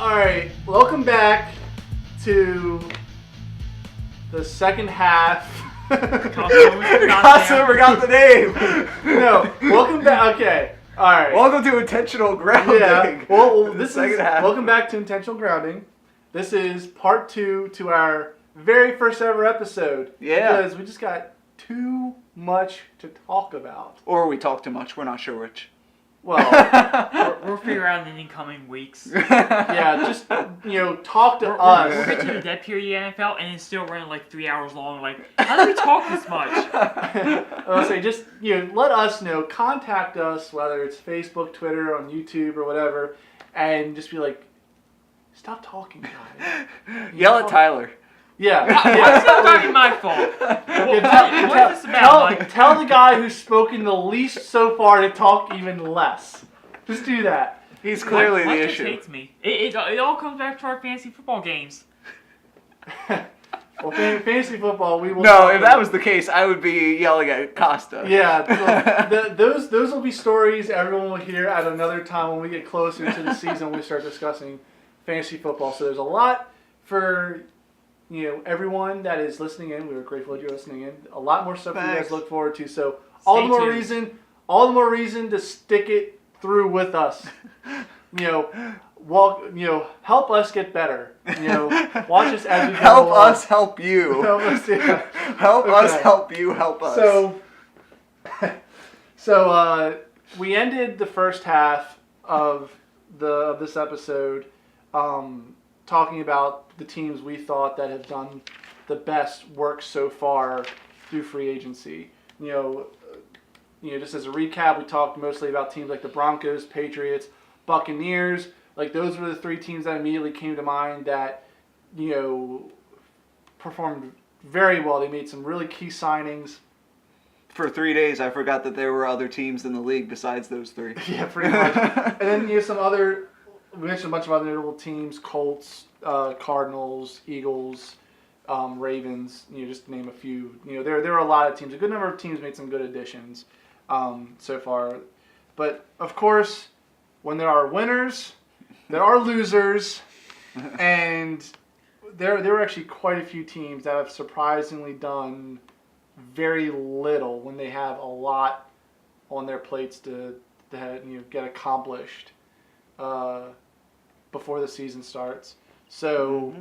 Alright, welcome back to the second half. Crossover got the name. No, welcome back. Okay, alright. Welcome to Intentional Grounding. Yeah, well this is second half. welcome back to Intentional Grounding. This is part 2 to our very first ever episode. Yeah. Because we just got too much to talk about. Or we talk too much. We're not sure which. Well, we'll figure out in the incoming weeks. yeah, just, talk to We'll us. get to the dead period of the NFL, and it's still running like 3 hours long. Like, how do we talk this much? I'll say just, let us know. Contact us, whether it's Facebook, Twitter, on YouTube, or whatever, and just be like, stop talking, guys. Yell at Tyler. Yeah. It's not my fault. What is this about, Mike? Tell the guy who's spoken the least so far to talk even less. Just do that. He's clearly Mike the just issue. hates me. It all comes back to our fantasy football games. Well, fantasy football, we will. No, if that was the case, I would be yelling at Costa. Yeah, those will be stories everyone will hear at another time when we get closer to the season when we start discussing fantasy football. So there's a lot for everyone that is listening in. We were grateful that you're listening in. A lot more stuff for you guys to look forward to. So all the more reason to stick it through with us. Help us get better. Watch us as we go Help along. us help you. Help us, yeah. Help us Okay. help you help us. So we ended the first half of this episode talking about the teams we thought that have done the best work so far through free agency. Just as a recap, we talked mostly about teams like the Broncos, Patriots, Buccaneers. Like, those were the 3 teams that immediately came to mind that, performed very well. They made some really key signings. For 3 days, I forgot that there were other teams in the league besides those 3. Yeah, pretty much. And then we mentioned a bunch of other notable teams: Colts, Cardinals, Eagles, Ravens. Just to name a few. There were a lot of teams. A good number of teams made some good additions so far. But of course, when there are winners, there are losers, and there were actually quite a few teams that have surprisingly done very little when they have a lot on their plates to get accomplished before the season starts. So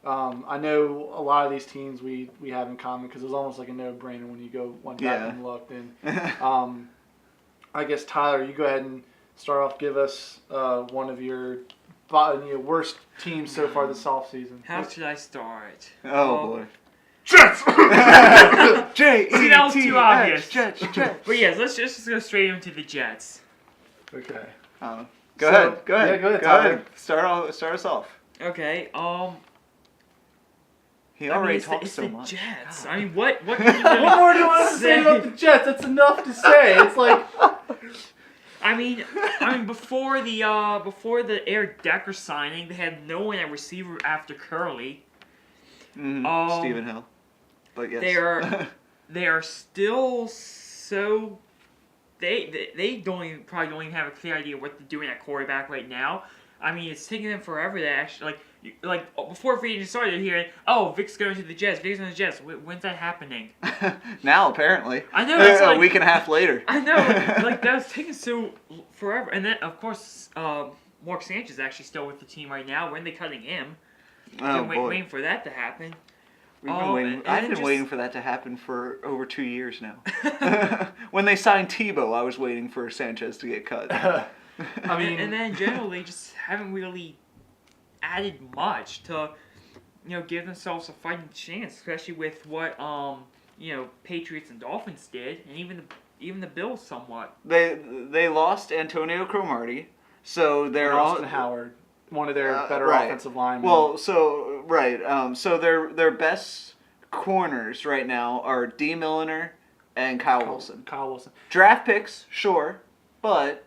I know a lot of these teams we have in common because it's almost like a no-brainer when you go one back and look. And I guess, Tyler, you go ahead and start off. Give us one of your worst teams so far this offseason. How should I start? Oh, boy. Jets! J-E-T-S. See, that was too obvious. Jets. But yes, let's just go straight into the Jets. Okay. Go ahead. Yeah, go ahead, Tyler. Start us off. Okay, He already it's talks so the much. Jets. I mean, what can you really What more do you want to say about the Jets? That's enough to say. It's like... I mean, before the Eric Decker signing, they had no one at receiver after Curley. Stephen Hill. But yes. They are still so. They probably don't even have a clear idea what they're doing at quarterback right now. I mean, it's taking them forever to actually like before free agency started. You're hearing, oh, Vic's going to the Jets. Vic's going to the Jets. When's that happening? Now apparently. I know. It's a week and a half later. I know. Like, that was taking so forever. And then of course, Mark Sanchez is actually still with the team right now. When are they cutting him? Oh, boy. Waiting for that to happen. We've been waiting. and I've then been waiting for that to happen for over 2 years now. When they signed Tebow, I was waiting for Sanchez to get cut. I mean... and then generally just haven't really added much to, give themselves a fighting chance, especially with what, Patriots and Dolphins did, and even the Bills somewhat. They lost Antonio Cromartie, so they're Austin Howard. One of their better offensive linemen. Well, so their best corners right now are D. Milliner and Kyle Wilson. Draft picks, sure, but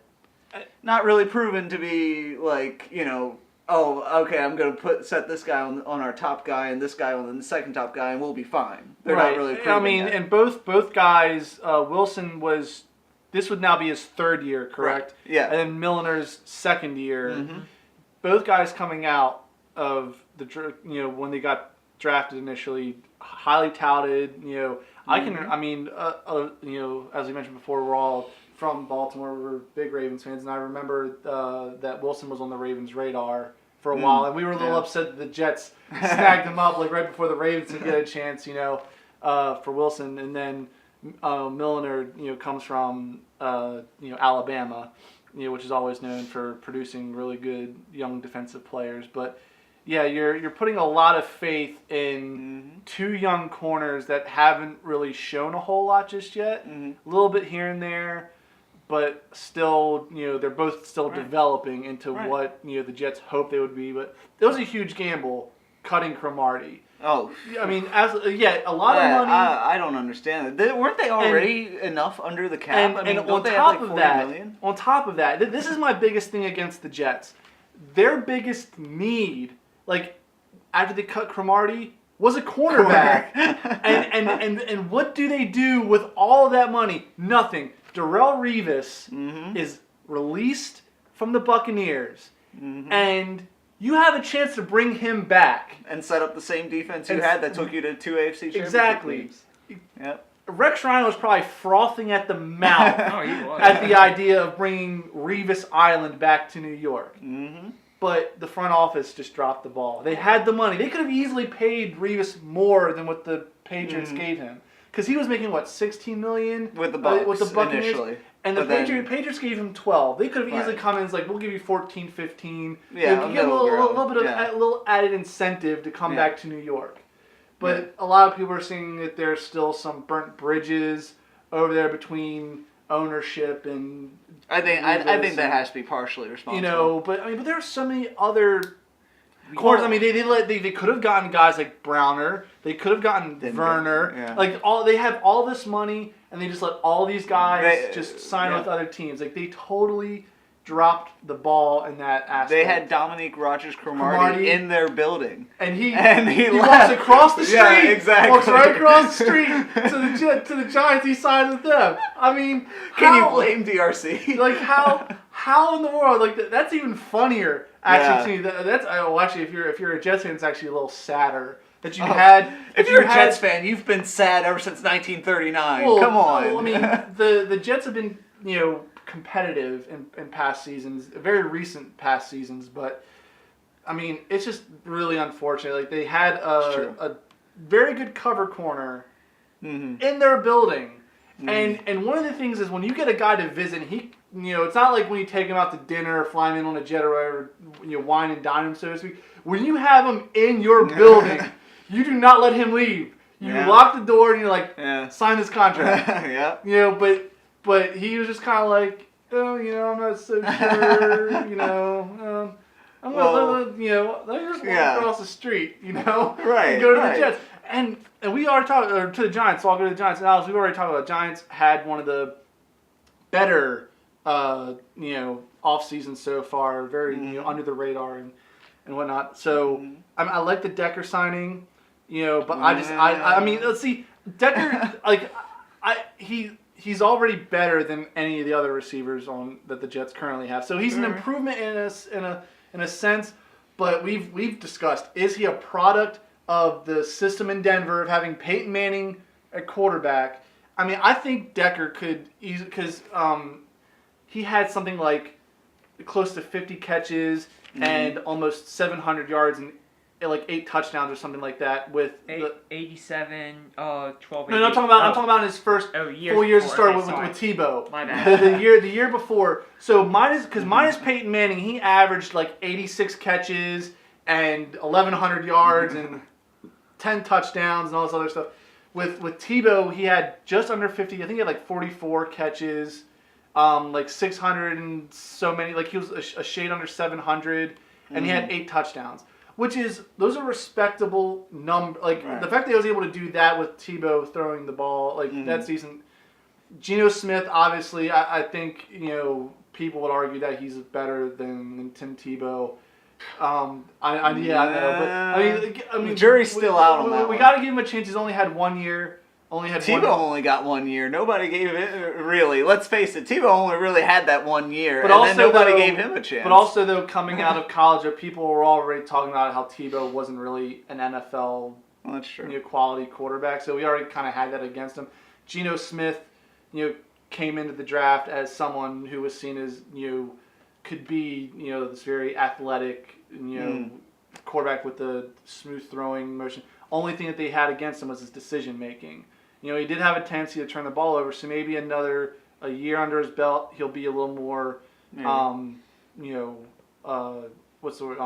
not really proven to be like, oh, okay, I'm going to set this guy on our top guy and this guy on the second top guy and we'll be fine. They're not really proven yet. And both guys, Wilson this would now be his 3rd year, correct? Right. Yeah. And then Milner's 2nd year. Mm-hmm. both guys coming out of when they got drafted initially, highly touted. I mean, as we mentioned before, we're all from Baltimore. We're big Ravens fans, and I remember that Wilson was on the Ravens' radar for a while, and we were a little upset that the Jets snagged him up like right before the Ravens could get a chance, for Wilson. And then Milliner, comes from Alabama, which is always known for producing really good young defensive players. But yeah, you're putting a lot of faith in two young corners that haven't really shown a whole lot just yet. A little bit here and there, but still, they're both still developing into what the Jets hoped they would be. But it was a huge gamble cutting Cromartie. Oh, I mean, a lot of money. I don't understand that. Weren't they already enough under the cap? And on top of that, this is my biggest thing against the Jets. Their biggest need, like after they cut Cromartie, was a cornerback. and what do they do with all of that money? Nothing. Darrelle Revis is released from the Buccaneers, and you have a chance to bring him back and set up the same defense you had that took you to 2 AFC championship games. Yep. Rex Ryan was probably frothing at the mouth at the idea of bringing Revis Island back to New York. But the front office just dropped the ball. They had the money. They could have easily paid Revis more than what the Patriots gave him. Because he was making, $16 million? With the Buccaneers initially. And the Patriots gave him 12. They could have easily come in and we'll give you 14, 15. Yeah, give him a little bit of a little added incentive to come back to New York. But a lot of people are saying that there's still some burnt bridges over there between ownership and I think that has to be partially responsible. But there are so many other corners. I mean, they could have gotten guys like Browner. They could have gotten Werner. Yeah. They have all this money, and they just let all these guys just sign with other teams. They totally dropped the ball in that aspect. They had Dominique Rodgers-Cromartie in their building, and he walks across the street. Yeah, exactly. Walks right across the street to the Giants. He signs with them. I mean, can you blame DRC? How in the world? That's even funnier. Actually, to me, actually, if you're a Jets fan, it's actually a little sadder. That you had. If you're a Jets fan, you've been sad ever since 1939. Well, come on. I mean, the Jets have been competitive in past seasons, very recent past seasons, but I mean, it's just really unfortunate. They had a very good cover corner in their building, and one of the things is when you get a guy to visit, it's not like when you take him out to dinner or fly him in on a jet or wine and dine him, so to speak. When you have him in your building, you do not let him leave. You lock the door and you're sign this contract. But he was just kind of I'm not so sure, I'm gonna, let me just walk across the street, right, and go to the Jets. And we already talked, to the Giants, so I'll go to the Giants. And Alex, we've already talked about Giants had one of the better, off seasons so far, very, under the radar and whatnot. So, I like the Decker signing, but I mean, let's see, Decker, he's already better than any of the other receivers that the Jets currently have. So he's an improvement in a sense, but we've discussed, is he a product of the system in Denver of having Peyton Manning at quarterback? I mean, I think Decker could easily, because he had something like close to 50 catches and almost 700 yards and 8 touchdowns or something like that with 87, 12. No, I'm talking about his first 4 years to start with Tebow. My bad. The year before. So minus Peyton Manning, he averaged 86 catches and 1,100 yards and 10 touchdowns and all this other stuff. With Tebow, he had just under 50. I think he had 44 catches, 600 and so many. He was a shade under 700, and he had 8 touchdowns. Those are respectable numbers. The fact that he was able to do that with Tebow throwing the ball, that season. Geno Smith, obviously, I think, people would argue that he's better than Tim Tebow. I know, but I mean, the jury's still out on that. We got to give him a chance. He's only had 1 year only had Tebow only got 1 year. Nobody gave it really. Let's face it, Tebow only really had that 1 year, but then nobody gave him a chance. But also, though, coming out of college, people were already talking about how Tebow wasn't really an NFL that's true. Quality quarterback, so we already kind of had that against him. Geno Smith, came into the draft as someone who was seen as could be this very athletic quarterback with the smooth throwing motion. Only thing that they had against him was his decision making. He did have a tendency to turn the ball over, so maybe a year under his belt, he'll be a little more, what's the word?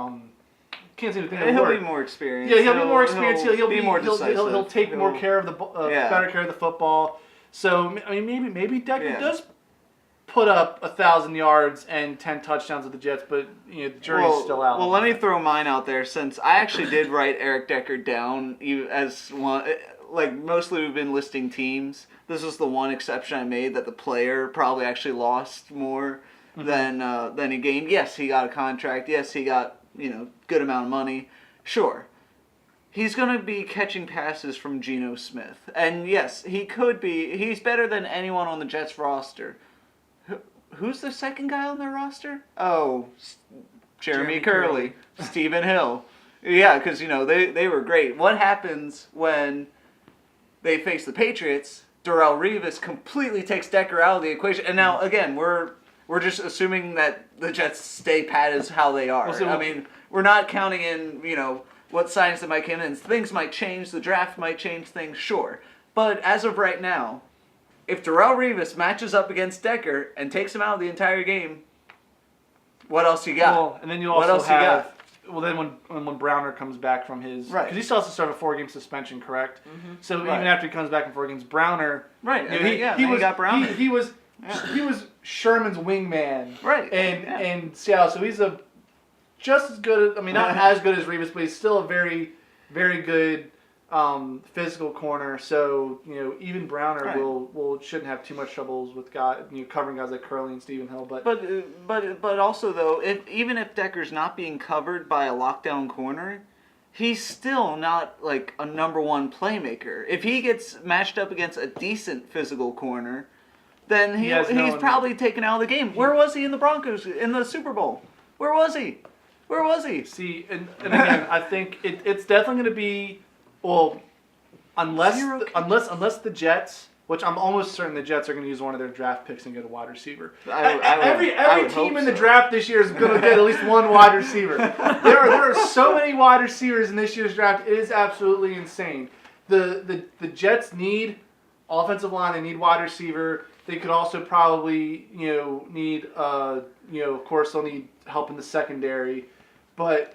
Can't seem to think of the word. He'll be more experienced. Yeah, he'll be more experienced. He'll be more decisive. He'll take more care of the better care of the football. So I mean, maybe Decker does put up 1,000 yards and 10 touchdowns with the Jets, but the jury's still out. Well, let me throw mine out there since I actually did write Eric Decker down as one. Like mostly we've been listing teams. This was the one exception I made that the player probably actually lost more than he gained. Yes, he got a contract. Yes, he got good amount of money. Sure. He's going to be catching passes from Geno Smith. And yes, he could be. He's better than anyone on the Jets roster. Who's the second guy on their roster? Oh, Jeremy Curley. Stephen Hill. Yeah, because, they were great. What happens when they face the Patriots? Darrelle Revis completely takes Decker out of the equation. And now, again, we're just assuming that the Jets stay pat as how they are. I mean, we're not counting in, what signs that might come in. Things might change. The draft might change things, sure. But as of right now, if Darrelle Revis matches up against Decker and takes him out of the entire game, what else you got? Well, and then you also have... Well, then when Browner comes back from his... Right. Because he still has to serve a 4-game suspension, correct? Mm-hmm. So even after he comes back from 4 games, Browner... Right. He got Browner. He was Sherman's wingman. Right. In Seattle. So he's just as good... not as good as Revis, but he's still a very, very good physical corner. So, even Browner shouldn't have too much troubles with covering guys like Curley and Stephen Hill. But also, though, even if Decker's not being covered by a lockdown corner, he's still not, like, a number one playmaker. If he gets matched up against a decent physical corner, then he's probably taken out of the game. Where was he in the Broncos, in the Super Bowl? Where was he? See, and again, I think it's definitely going to be... Well, unless the Jets, which I'm almost certain the Jets are going to use one of their draft picks and get a wide receiver. Every team in the draft this year is going to get at least one wide receiver. There are so many wide receivers in this year's draft. It is absolutely insane. The Jets need offensive line. They need wide receiver. They could also probably need of course they'll need help in the secondary, but.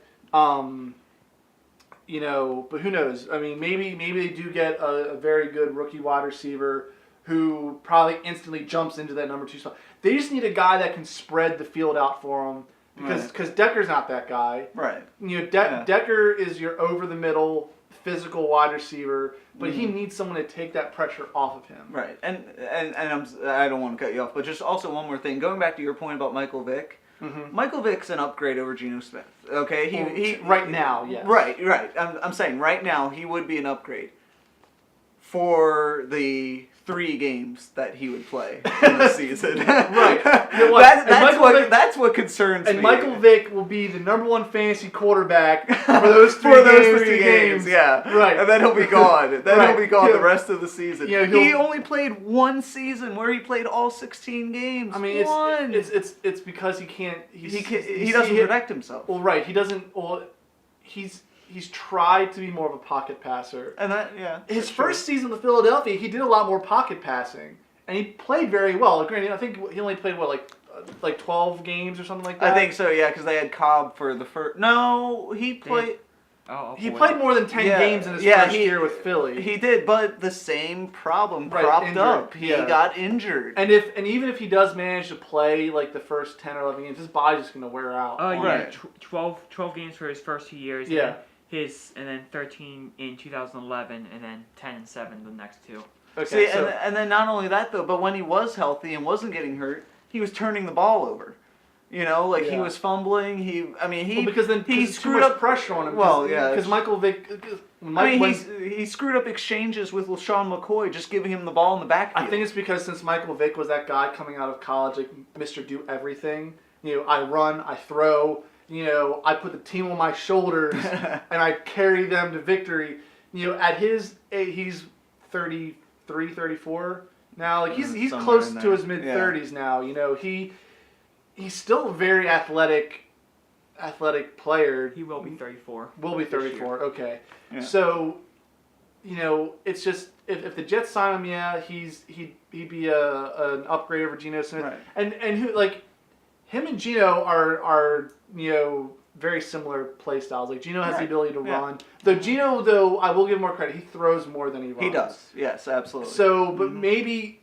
But who knows? I mean, maybe they do get a very good rookie wide receiver who probably instantly jumps into that number 2 spot. They just need a guy that can spread the field out for them because Decker's not that guy. Right. Decker is your over the middle physical wide receiver, but he needs someone to take that pressure off of him. Right. And I don't want to cut you off, but just also one more thing. Going back to your point about Michael Vick. Mm-hmm. Michael Vick's an upgrade over Geno Smith. Okay, he right now, yes. Right. I'm saying right now he would be an upgrade for the 3 games that he would play in the season. Right. That's what concerns me. And Michael Vick will be the number 1 fantasy quarterback for those 3 games. Yeah. Right. And then he'll be gone. He'll be gone the rest of the season. He only played 1 season where he played all 16 games. I mean, it's because he can't. He doesn't protect himself. Well, right. He doesn't. Well, He's tried to be more of a pocket passer. And his first season with Philadelphia, he did a lot more pocket passing. And he played very well. Granted, I think he only played, like 12 games or something like that? I think so, yeah, because they had Cobb for the first... No, he played... He played more than 10 games in his first year with Philly. He did, but the same problem cropped up. He got injured. And even if he does manage to play like the first 10 or 11 games, his body's just going to wear out. Oh, yeah. 12 games for his first 2 years. Yeah. And then 13 in 2011, and then 10 and 7 the next 2. Okay, and then not only that, though, but when he was healthy and wasn't getting hurt, he was turning the ball over. You know, like he Yeah. was fumbling. Because then he screwed up pressure on him. Well, yeah, because Michael Vick. He screwed up exchanges with LaShawn McCoy, just giving him the ball in the backfield. I think it's because since Michael Vick was that guy coming out of college, like Mr. Do Everything. You know, I run, I throw. You know, I put the team on my shoulders and I carry them to victory. You know, at his age, he's 33, 34 now. Like he's close to his mid 30s now. You know, he's still a very athletic player. He will be 34. Will be 34. Okay. Yeah. So, you know, it's just if the Jets sign him, yeah, he'd be an upgrade over Geno Smith. Right. And who like him and Geno are you know very similar play styles. Like Geno has the ability to run. Though Geno, I will give him more credit. He throws more than he runs. He does. Yes, absolutely. So, but maybe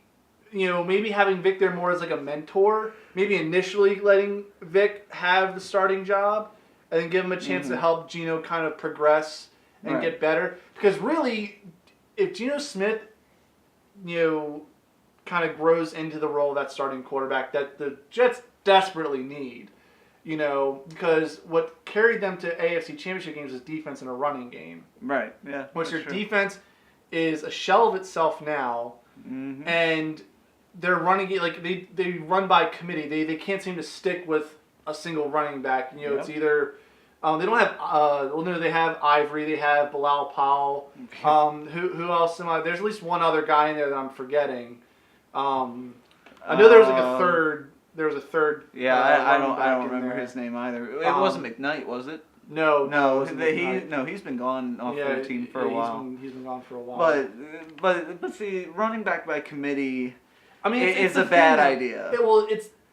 having Vic there more as like a mentor, maybe initially letting Vic have the starting job, and then give him a chance to help Geno kind of progress and get better. Because really, if Geno Smith, you know, kind of grows into the role of that starting quarterback that the Jets desperately need, you know, because what carried them to AFC Championship games is defense and a running game. Right, yeah. Which their defense is a shell of itself now, and they're running it like they run by committee. They can't seem to stick with a single running back. You know, it's either they don't have no, they have Ivory, they have Bilal Powell. Who else am I? There's at least one other guy in there that I'm forgetting. I know there was like a third. There was a third. Yeah, I don't remember his name either. It wasn't McKnight, was it? No, he's been gone off the team for a while. He's been gone for a while. But see, running back by committee, I mean, it's a bad idea.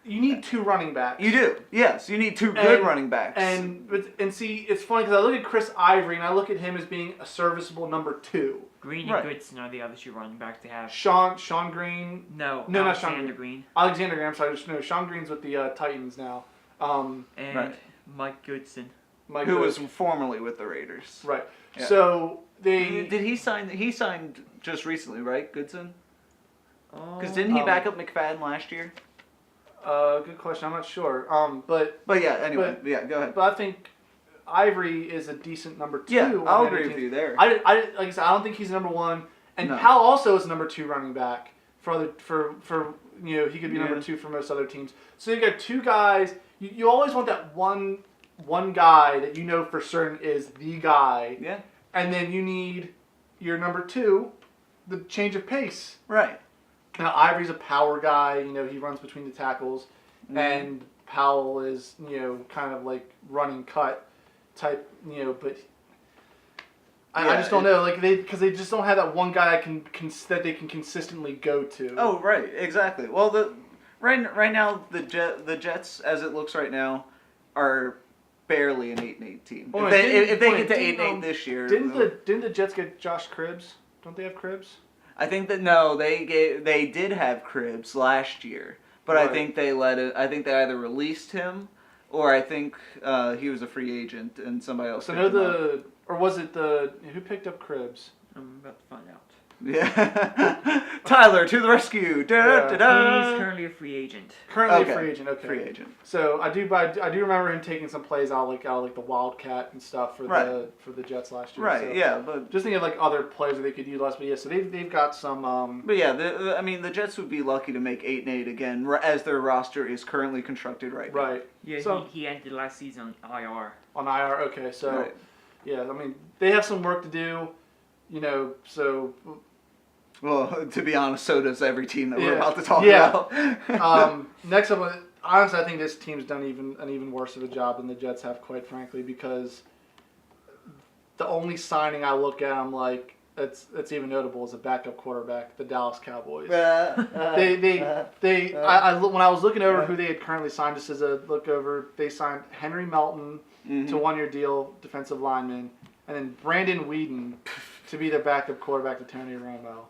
You need two running backs. You do, yes. You need two good running backs. And see, it's funny because I look at Chris Ivory and I look at him as being a serviceable number 2. Green and Goodson are the other 2 running backs they have. Sean Green. No, not Sean Alexander Green. Alexander Green. I'm sorry. No, Sean Green's with the Titans now. And Mike Goodson. Who was formerly with the Raiders. Right. Yeah. So they did he sign? He signed just recently, right, Goodson? Because didn't he back up McFadden last year? Good question. I'm not sure. But yeah. Anyway, go ahead. But I think Ivory is a decent number 2. Yeah, I'll agree with you there. Like I said, I don't think he's number 1. And Powell also is number 2 running back for you know, he could be number 2 for most other teams. So you got 2 guys. You always want that one guy that you know for certain is the guy. Yeah. And then you need your number 2, the change of pace. Right. Now Ivory's a power guy. You know, he runs between the tackles, and Powell is, you know, kind of like running cut type. You know, but I just don't know, like because they just don't have that one guy that they can consistently go to. Oh, right, exactly. Well, right now the Jets, as it looks right now, are barely an 8-8 team. Oh, if they get to 8-8 this year, didn't the Jets get Josh Cribbs? Don't they have Cribbs? I think that they did have Cribbs last year, but I think they I think they either released him, or I think he was a free agent and somebody else. So or was it who picked up Cribbs? I'm about to find out. Yeah. Tyler to the rescue. Da, da, da. He's currently a free agent. Currently a free agent. Okay. Free agent. So I do remember him taking some plays out like the Wildcat and stuff for the Jets last year. Right. So Yeah. But just thinking of like other players that they could utilize. But yeah, so they've got some. But yeah, the Jets would be lucky to make 8-8 again, as their roster is currently constructed right now. Right. Yeah. So, he ended last season on IR. On IR. Okay. So yeah, I mean they have some work to do. You know. So. Well, to be honest, so does every team that we're about to talk about. Next up, honestly, I think this team's done an even worse of a job than the Jets have, quite frankly, because the only signing I look at, I'm like, that's even notable is a backup quarterback, the Dallas Cowboys. When I was looking over who they had currently signed, just as a look over, they signed Henry Melton to 1-year deal, defensive lineman, and then Brandon Whedon to be their backup quarterback to Tony Romo.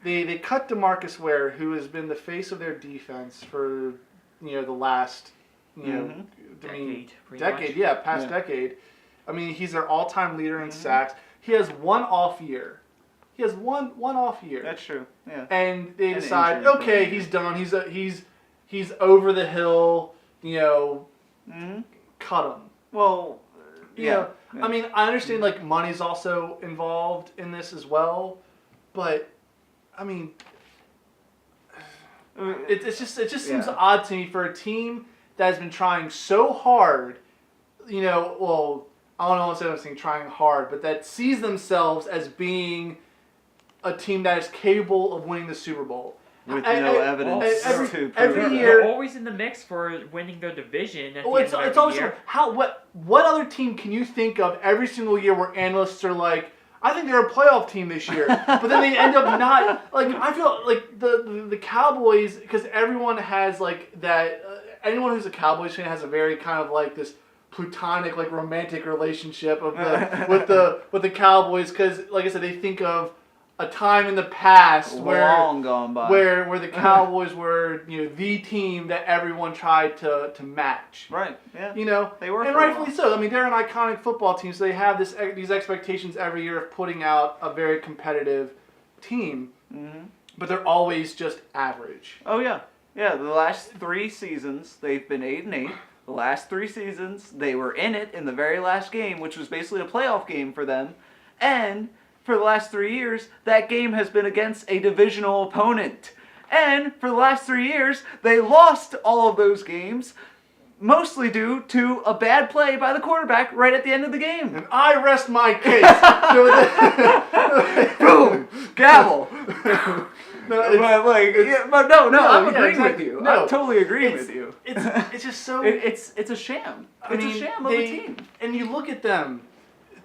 They cut DeMarcus Ware, who has been the face of their defense for the last decade, decade. I mean, he's their all-time leader in sacks. He has one off year. One off year. That's true. Yeah. And they decide, okay, he's done. He's over the hill. cut them. Well, yeah. I mean, I understand like money's also involved in this as well, but I mean, it just seems odd to me for a team that has been trying so hard. Well, I don't know what I'm saying trying hard, but that sees themselves as being a team that is capable of winning the Super Bowl. With no evidence to prove every it. year, they're always in the mix for winning their division. It's always year. What other team can you think of every single year where analysts are like, I think they're a playoff team this year, but then they end up not. Like I feel like the Cowboys, because everyone has like that. Anyone who's a Cowboys fan has a very kind of like this platonic, like romantic relationship of with the Cowboys, because like I said, they think of a time in the past long gone by where the Cowboys were the team that everyone tried to match. Right. Yeah. They were, and rightfully so. I mean, they're an iconic football team, so they have these expectations every year of putting out a very competitive team. Mm-hmm. But they're always just average. Oh yeah, yeah. The last 3 seasons they've been 8-8. The last 3 seasons they were in it in the very last game, which was basically a playoff game for them, and for the last 3 years, that game has been against a divisional opponent. And for the last 3 years, they lost all of those games, mostly due to a bad play by the quarterback right at the end of the game. And I rest my case. Boom! Gavel! I'm agreeing with you. No, I'm totally agreeing with you. It's just so... It's a sham. It's a sham of a team. And you look at them...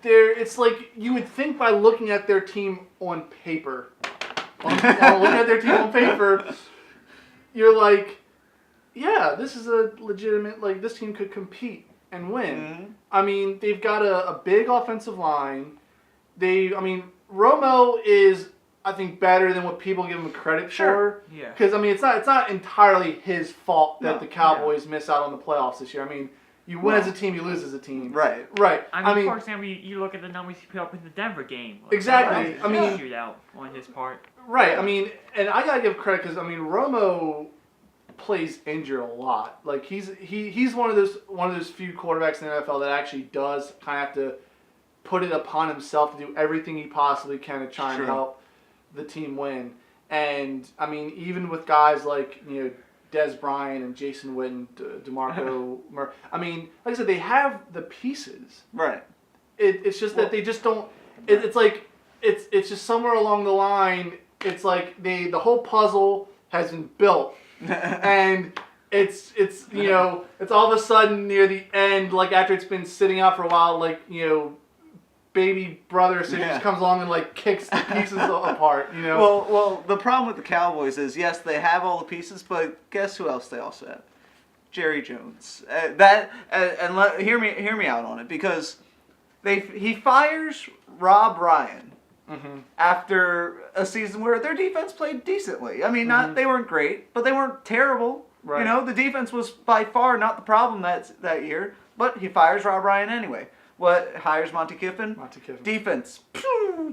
It's like you would think by looking at their team on paper, looking at their team on paper, you're like, yeah, this is a legitimate, like, this team could compete and win. Mm-hmm. I mean, they've got a big offensive line. Romo is, I think, better than what people give him credit for. Yeah. Because, I mean, it's not entirely his fault that the Cowboys miss out on the playoffs this year. I mean, you win as a team, you lose as a team. Right. I mean, for example, you look at the numbers he put up in the Denver game. Exactly. I mean, shootout on his part. Right. I mean, and I gotta give credit because Romo plays injured a lot. Like he's one of those few quarterbacks in the NFL that actually does kind of have to put it upon himself to do everything he possibly can to try and help the team win. And I mean, even with guys like Des Bryant and Jason Witten, DeMarco Murray. I mean, like I said, they have the pieces. Right. It's just that they just don't. It's like it's just somewhere along the line. It's like the whole puzzle has been built, and it's it's all of a sudden near the end, like after it's been sitting out for a while, like baby brother so just comes along and like kicks the pieces apart, Well, the problem with the Cowboys is yes, they have all the pieces, but guess who else they also have? Jerry Jones. Hear me out on it, because he fires Rob Ryan after a season where their defense played decently. I mean, they weren't great, but they weren't terrible. Right. The defense was by far not the problem that year, but he fires Rob Ryan anyway. What, hires Monty Kiffin? Defense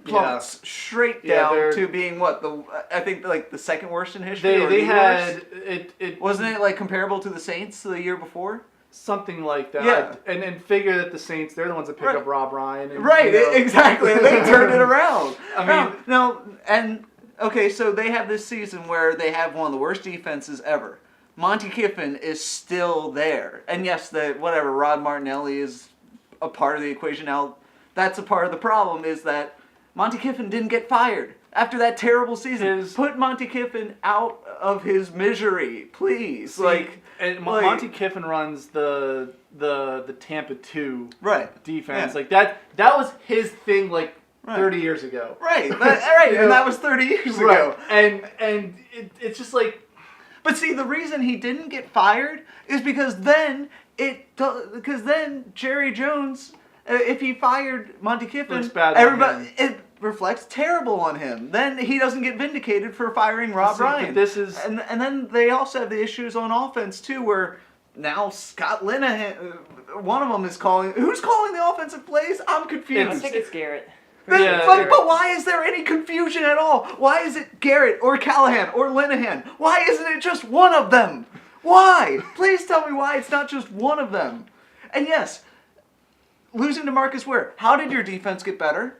plummets straight down to being I think the second worst in history. They had it wasn't it like comparable to the Saints the year before? Something like that. Yeah. And figure that the Saints, they're the ones that pick up Rob Ryan. And, exactly. They turned it around. So they have this season where they have one of the worst defenses ever. Monty Kiffin is still there. And yes, Rod Martinelli is a part of the equation. Now, that's a part of the problem, is that Monty Kiffin didn't get fired after that terrible season. Put Monty Kiffin out of his misery, please. Monty Kiffin runs the Tampa 2 defense. Yeah. Like that was his thing 30 years ago. Right. And that was 30 years ago. And it's just like, but see, the reason he didn't get fired is because then Jerry Jones, if he fired Monty Kiffin, it reflects terrible on him. Then he doesn't get vindicated for firing Rob Ryan. And then they also have the issues on offense too, where now Scott Linehan, one of them is calling. Who's calling the offensive plays? I'm confused. I think it's Garrett. But why is there any confusion at all? Why is it Garrett or Callahan or Linehan? Why isn't it just one of them? Why? Please tell me why it's not just one of them. And yes, losing to Marcus Ware, how did your defense get better?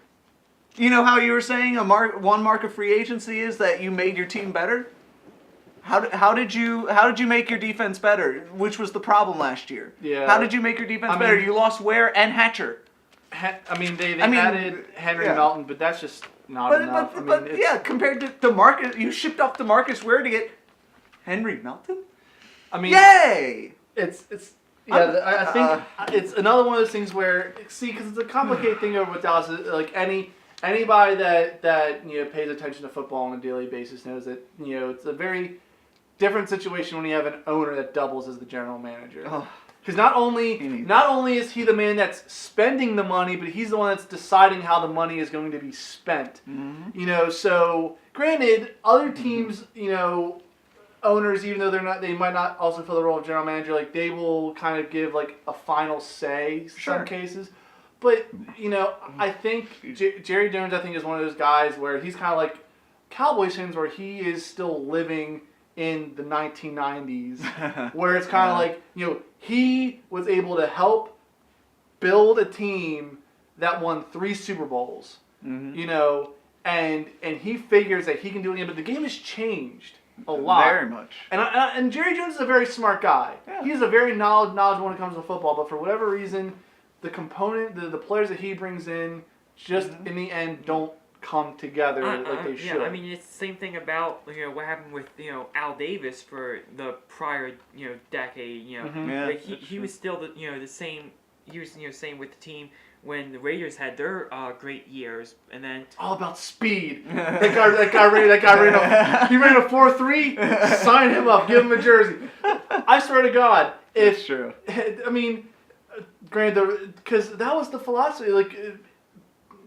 You know how you were saying one mark of free agency is that you made your team better? How did you make your defense better, which was the problem last year? Yeah. How did you make your defense better? You lost Ware and Hatcher. They added Henry Melton, but that's just not enough. But compared to DeMarcus, you shipped off DeMarcus Ware to get Henry Melton? I mean, yay! I think it's another one of those things where, because it's a complicated thing over with Dallas. Like anybody that pays attention to football on a daily basis knows that it's a very different situation when you have an owner that doubles as the general manager. Because not only is he the man that's spending the money, but he's the one that's deciding how the money is going to be spent. Mm-hmm. So granted, other teams, owners, even though they might not also fill the role of general manager, like they will kind of give like a final say in some cases. But I think Jerry Jones, is one of those guys where he's kind of like Cowboys fans, where he is still living in the 1990s, where it's kind of like he was able to help build a team that won 3 Super Bowls. Mm-hmm. And he figures that he can do it again, but the game has changed a lot. Very much. And Jerry Jones is a very smart guy. Yeah. He's a very knowledgeable when it comes to football, but for whatever reason, the players that he brings in just in the end don't come together like they should. Yeah, I mean, it's the same thing about what happened with Al Davis for the prior decade. Like he was still the same. He was same with the team when the Raiders had their great years, and then all about speed. That guy ran. He ran a 4.3. Sign him up. Give him a jersey. I swear to God, it's true. I mean, granted, because that was the philosophy. Like,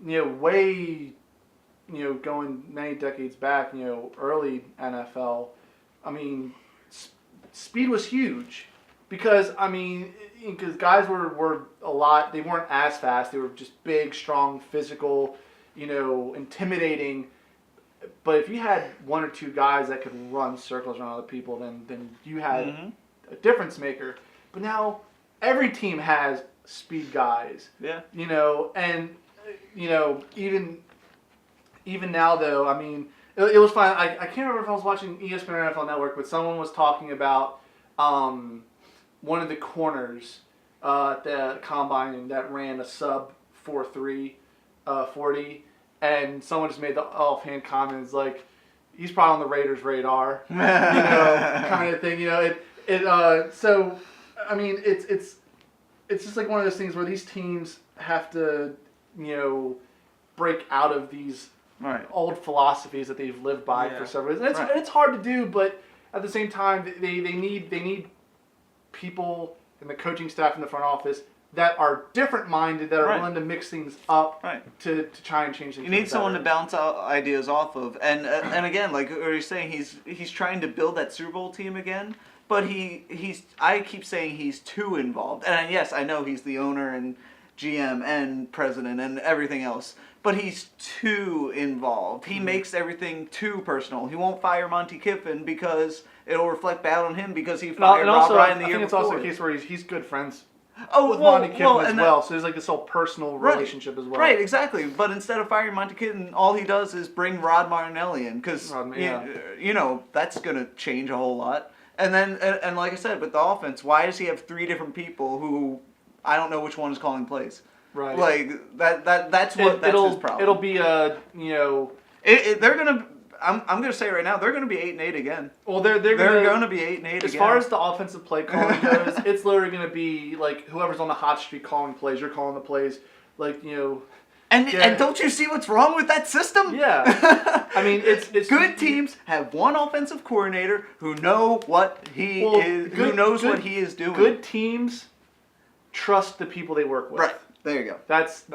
way. Going many decades back, early NFL, I mean, speed was huge because guys were a lot. They weren't as fast. They were just big, strong, physical, intimidating. But if you had 1 or 2 guys that could run circles around other people, then you had a difference maker. But now every team has speed guys. Yeah. And even now, though, I mean, it was fine. I can't remember if I was watching ESPN or NFL Network, but someone was talking about one of the corners at the combine that ran a sub 4.3 40, and someone just made the offhand comments like, he's probably on the Raiders' radar, kind of thing. So I mean, it's just like one of those things where these teams have to break out of these old philosophies that they've lived by for several years. And it's hard to do, but at the same time, they need people in the coaching staff in the front office that are different-minded, that are willing to mix things up to try and change things. You need someone to bounce out ideas off of. And again, like you're saying, he's trying to build that Super Bowl team again, but I keep saying he's too involved. And yes, I know he's the owner and GM and president and everything else, but he's too involved. He makes everything too personal. He won't fire Monty Kiffin because it'll reflect bad on him because he fired Rob Ryan the year before. I think it's also a case where he's good friends with Monty Kiffin as well, so there's like this whole personal relationship as well. Right, exactly. But instead of firing Monty Kiffin, all he does is bring Rod Martinelli in because that's going to change a whole lot. And then, and like I said, with the offense, why does he have 3 different people who I don't know which one is calling plays? Right. Like that's his problem. It'll be they're gonna. I'm gonna say right now they're gonna be 8-8 again. Well, they're gonna be 8-8 again. As far as the offensive play calling goes, it's literally gonna be like whoever's on the hot streak calling plays. You're calling the plays, like And don't you see what's wrong with that system? Yeah. I mean, it's good teams have one offensive coordinator who know what he is, who knows what he is doing. Good teams trust the people they work with. Right. There you go. That's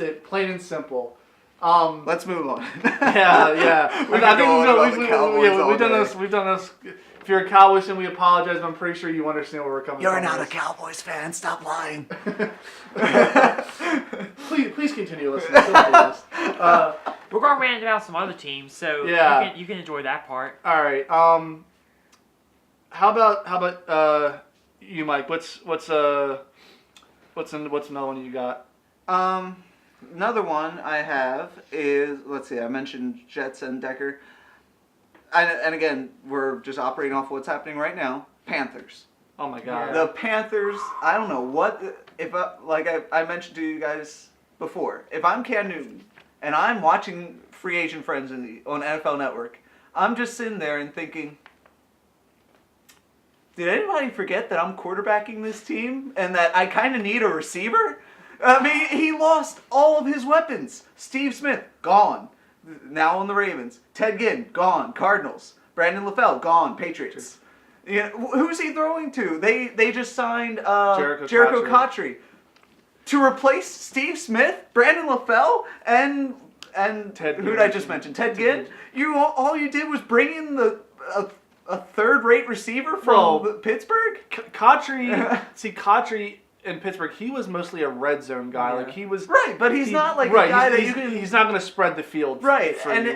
it. Plain and simple. Let's move on. Yeah. We've done this. We've done this. If you're a Cowboys fan, we apologize. But I'm pretty sure you understand where we're coming from. You're not a Cowboys fan. Stop lying. Please continue listening. We're going to rant about some other teams, so you can enjoy that part. All right. How about you, Mike? What's another one you got? Another one I have is, let's see, I mentioned Jets and Decker. And again, we're just operating off what's happening right now. Panthers. Oh my God. The Panthers, I don't know what, if I mentioned to you guys before, if I'm Cam Newton and I'm watching Free Agent Friends on NFL Network, I'm just sitting there and thinking, did anybody forget that I'm quarterbacking this team and that I kind of need a receiver? I mean, he lost all of his weapons. Steve Smith, gone. Now on the Ravens. Ted Ginn, gone. Cardinals. Brandon LaFell, gone. Patriots. Yeah, who's he throwing to? They just signed Jericho Cotchery to replace Steve Smith, Brandon LaFell, and Ted who did I just mention? Ted Ginn. All you did was bring in a third-rate receiver from Pittsburgh. Cotchery in Pittsburgh, he was mostly a red zone guy. Yeah. Like he was right, but he's not like a guy that you can. He's not going to spread the field. Right, and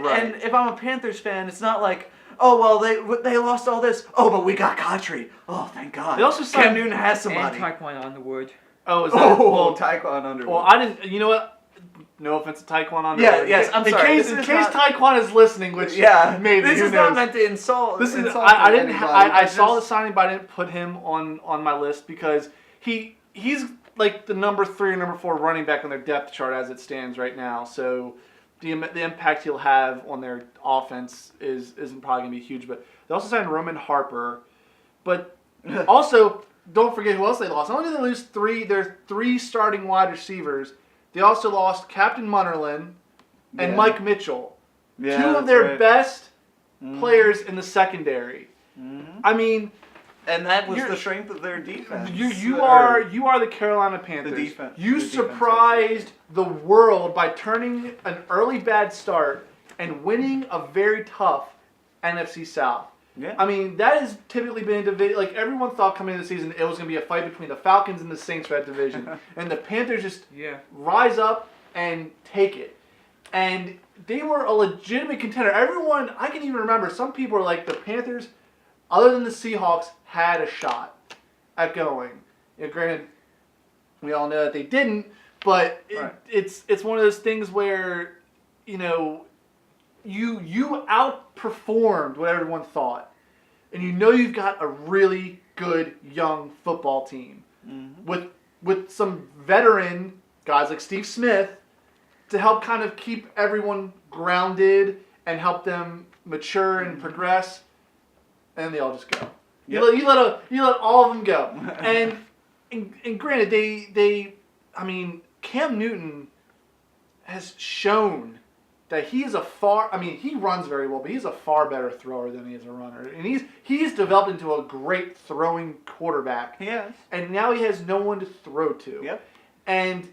if I'm a Panthers fan, it's not like, oh well, they lost all this. Oh, but we got Cotchery. Oh, thank God. They also signed Cam Newton has somebody. And Taekwon Underwood. Oh, is that? Taekwon Underwood. Well, I didn't. You know what? No offense to Taekwon Underwood. Yeah, yes, I'm sorry. In case Taekwon is listening, which maybe this who is knows. not meant to insult. This is insult I didn't. anybody, I saw the signing, but I didn't put him on my list because he's like the number 3 or number 4 running back on their depth chart as it stands right now. So the impact he'll have on their offense isn't probably gonna be huge. But they also signed Roman Harper, but also don't forget who else they lost. Not only did they lose their 3 starting wide receivers, they also lost Captain Munnerlyn and Mike Mitchell, 2 of their best players in the secondary. Mm-hmm. I mean. And that was the strength of their defense. You are the Carolina Panthers. The defense. You surprised the world by turning an early bad start and winning a very tough NFC South. Yeah. I mean, that has typically been a division. Like everyone thought coming into the season, it was going to be a fight between the Falcons and the Saints for that division, and the Panthers just rise up and take it. And they were a legitimate contender. Everyone, I can even remember, some people were like, the Panthers, other than the Seahawks, had a shot at going. Granted, we all know that they didn't, but it's one of those things where, you outperformed what everyone thought. And you've got a really good young football team with some veteran guys like Steve Smith to help kind of keep everyone grounded and help them mature and progress. And they all just go. Yep. You let all of them go. and granted, Cam Newton has shown that he runs very well, but he's a far better thrower than he is a runner. And he's developed into a great throwing quarterback. Yes. And now he has no one to throw to. Yep. And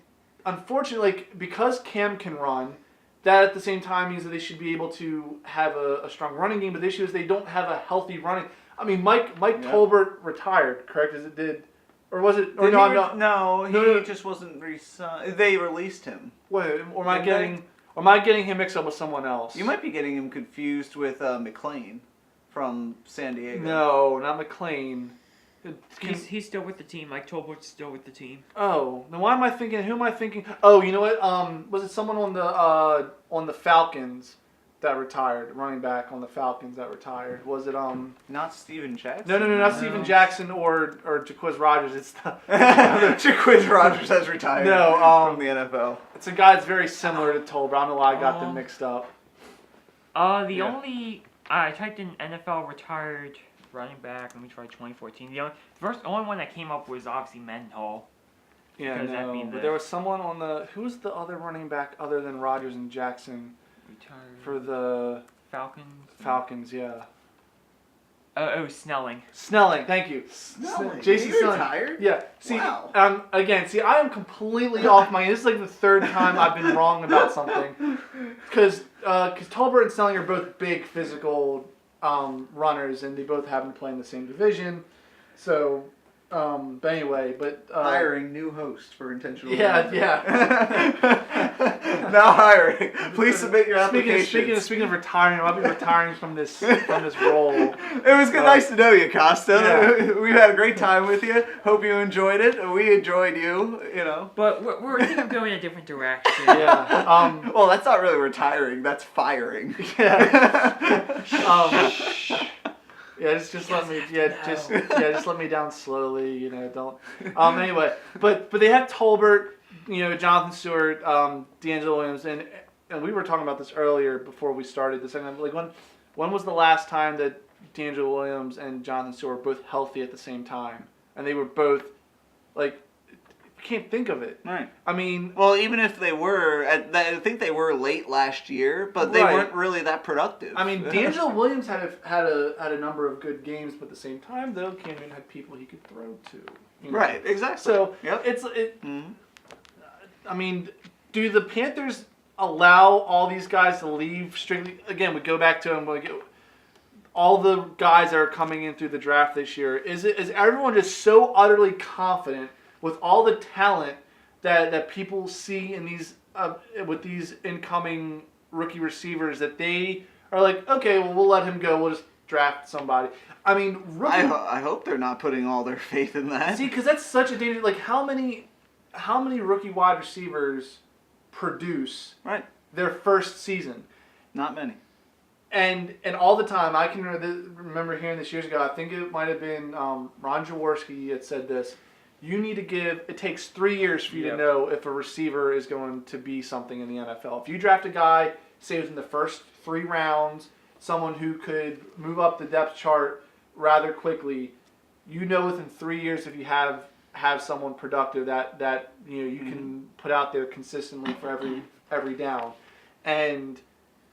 unfortunately, because Cam can run, that at the same time means that they should be able to have a strong running game, but the issue is they don't have a healthy running. I mean, Mike Tolbert retired, correct? As it did, or was it? Or no, he just wasn't re-signed. They released him. Wait, or am I getting him mixed up with someone else? You might be getting him confused with McLean from San Diego. No, not McLean. He's still with the team. Mike Tolbert's still with the team. Oh, then why am I thinking? Who am I thinking? Oh, you know what? Was it someone on the Falcons that retired? Running back on the Falcons that retired. Was it Not Steven Jackson? No, not Steven Jackson or Jacquizz Rodgers. It's the Jacquizz Rodgers has retired. From the NFL. It's a guy that's very similar to Tolbert. I don't know why I got them mixed up. I typed in NFL retired running back. Let me try 2014. The only one that came up was obviously Mendenhall. Yeah, no. But there was someone on the. Who's the other running back other than Rodgers and Jackson? Retired for the Falcons. Falcons, yeah. Snelling. Snelling, thank you. Snelling. JC Snelling. Retired? Yeah. See, wow. I am completely off my. This is like the 3rd time I've been wrong about something. Because Tolbert and Snelling are both big physical runners, and they both happen to play in the same division. So, But anyway, hiring new host for intentional. Yeah. Now hiring. Please submit your application. Speaking of retiring, I'll be retiring from this role. It was nice to know you, Costa. Yeah. We had a great time with you. Hope you enjoyed it. We enjoyed you. But we're going in a different direction. Yeah. Well, that's not really retiring. That's firing. Yeah. Yeah, just let me. Just let me down slowly. Don't. Anyway, but they have Tolbert, Jonathan Stewart, D'Angelo Williams, and we were talking about this earlier before we started the segment. Like when was the last time that D'Angelo Williams and Jonathan Stewart were both healthy at the same time, and they were both like. Can't think of it. Right. I mean, well, even if they were, I think they were late last year, but they weren't really that productive. I mean, D'Angelo Williams had a number of good games, but at the same time, though, Camden had people he could throw to. Right. Exactly. So I mean, do the Panthers allow all these guys to leave strictly? Again, we go back to them. All the guys that are coming in through the draft this year. Is everyone just so utterly confident? With all the talent that people see in these with these incoming rookie receivers, that they are like, okay, well, we'll let him go. We'll just draft somebody. I mean, I hope they're not putting all their faith in that. See, because that's such a dangerous. Like, how many rookie wide receivers produce their first season? Not many. And all the time, I can remember hearing this years ago. I think it might have been Ron Jaworski had said this. You need to it takes 3 years for you to know if a receiver is going to be something in the NFL. If you draft a guy, say within the first 3 rounds, someone who could move up the depth chart rather quickly, within 3 years if you have someone productive that you can put out there consistently for every down. And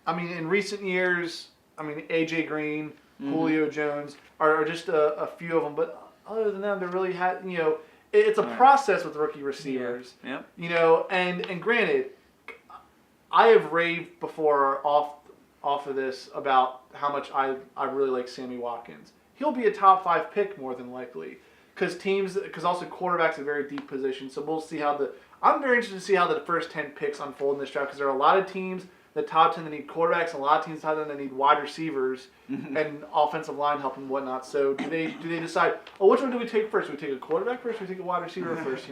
I mean, in recent years, AJ Green, Julio Jones are just a few of them, but other than them, they really had It's a process with rookie receivers. Yeah. And granted, I have raved before off of this about how much I really like Sammy Watkins. He'll be a top 5 pick more than likely because also quarterback's a very deep position. So we'll see I'm very interested to see how the first 10 picks unfold in this draft because there are a lot of teams. The top 10 that need quarterbacks, and a lot of teams top 10 that need wide receivers and offensive line help and whatnot. So do they decide? Oh, which one do we take first? Do we take a quarterback first? Or do we take a wide receiver first?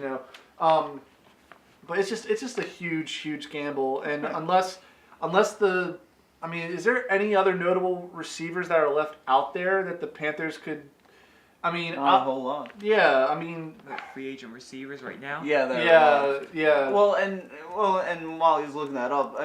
But it's just a huge gamble. And unless is there any other notable receivers that are left out there that the Panthers could? Not a whole lot. Yeah, free agent receivers right now. Yeah. Well, and while he's looking that up,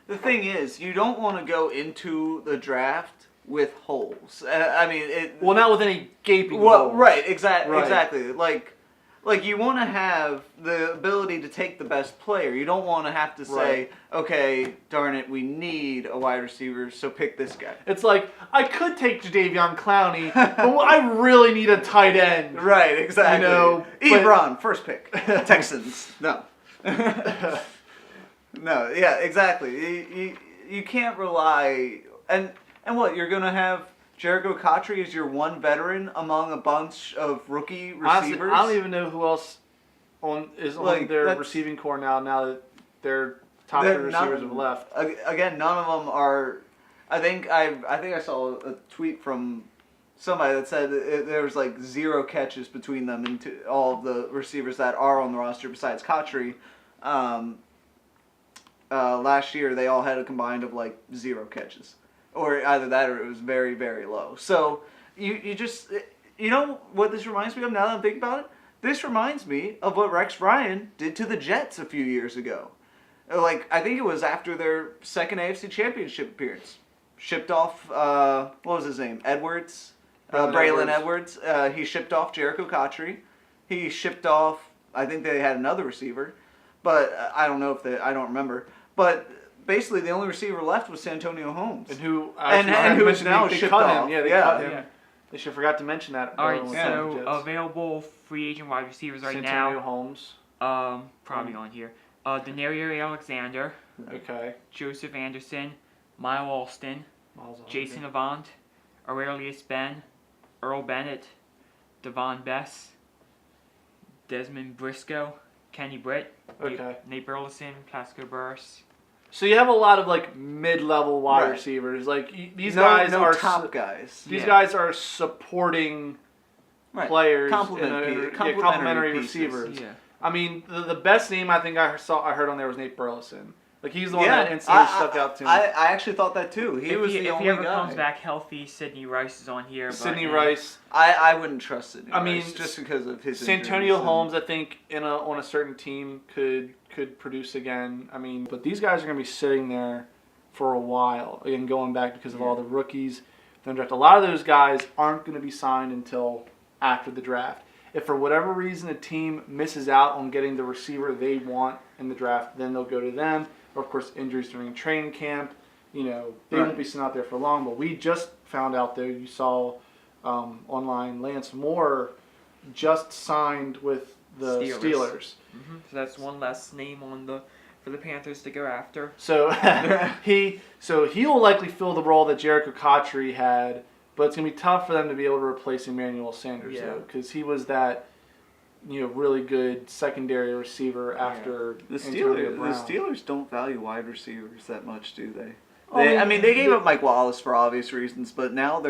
the thing is, you don't want to go into the draft with holes. Not with any gaping holes. Right, exactly. Like you want to have the ability to take the best player. You don't want to have to say, okay, darn it, we need a wide receiver, so pick this guy. It's like, I could take Jadeveon Clowney, but I really need a tight end. Right, exactly. Ebron, first pick. Texans. No. No, yeah, exactly. You can't rely... And what, you're going to have Jericho Cotchery as your one veteran among a bunch of rookie receivers? Honestly, I don't even know who else is on their receiving core now that their top 3 receivers have left. Again, none of them are... I think I saw a tweet from somebody that said there was 0 catches between them and all of the receivers that are on the roster besides Cotchery. Last year, they all had a combined of 0 catches. Or either that or it was very, very low. So you just... You know what this reminds me of now that I'm thinking about it? This reminds me of what Rex Ryan did to the Jets a few years ago. I think it was after their second AFC Championship appearance. Shipped off, what was his name? Edwards? Braylon Edwards. He shipped off Jericho Cotchery. He shipped off, I think they had another receiver. But I don't know I don't remember. But basically the only receiver left was Santonio Holmes. And who is now shipped off. Yeah, they cut him. They should forgot to mention that. All right, so available free agent wide receivers right now. Santonio Holmes. Probably on here. Denario Alexander. Okay. Joseph Anderson. Miles Alston. Jason Avant. Aurelius Ben. Earl Bennett. Devon Bess, Desmond Briscoe, Kenny Britt, Okay. Nate Burleson, Plaxico Burress. So you have a lot of like mid-level wide Right. receivers. Like these No guys are top guys. These Yeah. guys are supporting players, Complementary complementary pieces. receivers. Yeah. I mean, the best name I think I heard on there was Nate Burleson. Like he's the one that instantly stuck out to me. I actually thought that too. He was the if only he ever guy. comes back healthy, Sidney Rice is on here. Sidney but, Rice, I wouldn't trust it. I mean, just because of his Santonio injuries Holmes, I think on a certain team could produce again. I mean, but these guys are going to be sitting there for a while. Again, going back because of all the rookies. Then draft. A lot of those guys aren't going to be signed until after the draft. If for whatever reason a team misses out on getting the receiver they want in the draft, then they'll go to them. Or of course, injuries during training camp. They won't be sitting out there for long. But we just found out, though, you saw online, Lance Moore just signed with the Steelers. Mm-hmm. So that's one less name for the Panthers to go after. So he will likely fill the role that Jericho Cotchery had, but it's gonna be tough for them to be able to replace Emmanuel Sanders though, because he was that really good secondary receiver after the Antonio Brown. Steelers don't value wide receivers that much, do they? I mean, they gave up Mike Wallace for obvious reasons, but now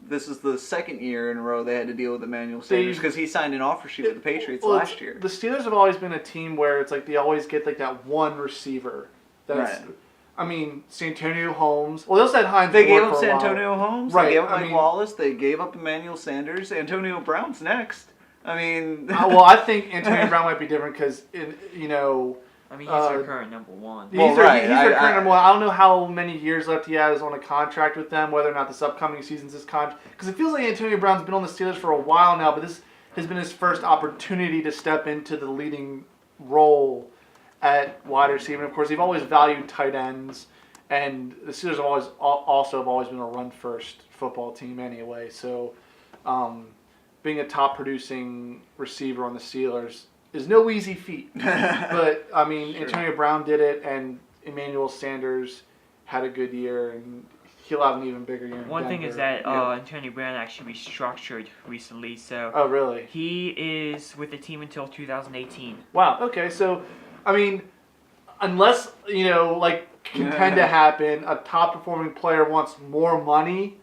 this is the second year in a row they had to deal with Emmanuel Sanders because he signed an offer sheet with the Patriots last year. The Steelers have always been a team where it's like they always get like that one receiver. That's, right. I mean, Santonio Holmes. Well, they also had Hines. They gave Ward up for a while. Santonio Holmes. Right, They gave up I Mike mean- Wallace. They gave up Emmanuel Sanders. Antonio Brown's next. I mean, Well, I think Antonio Brown might be different because I mean, he's our current number one. He's Well, their right. current number one. I don't know how many years left he has on a contract with them, whether or not this upcoming season's his contract. Because it feels like Antonio Brown's been on the Steelers for a while now, but this has been his first opportunity to step into the leading role at wide receiver. And of course, they've always valued tight ends, and the Steelers have always been a run-first football team anyway. So, being a top-producing receiver on the Steelers is no easy feat. But, I mean, Sure. Antonio Brown did it, and Emmanuel Sanders had a good year, and he'll have an even bigger year in One thing Denver. is that Antonio Brown actually restructured recently, so Oh, really? he is with the team until 2018. Wow, okay, so, I mean, unless, contend to happen, a top-performing player wants more money,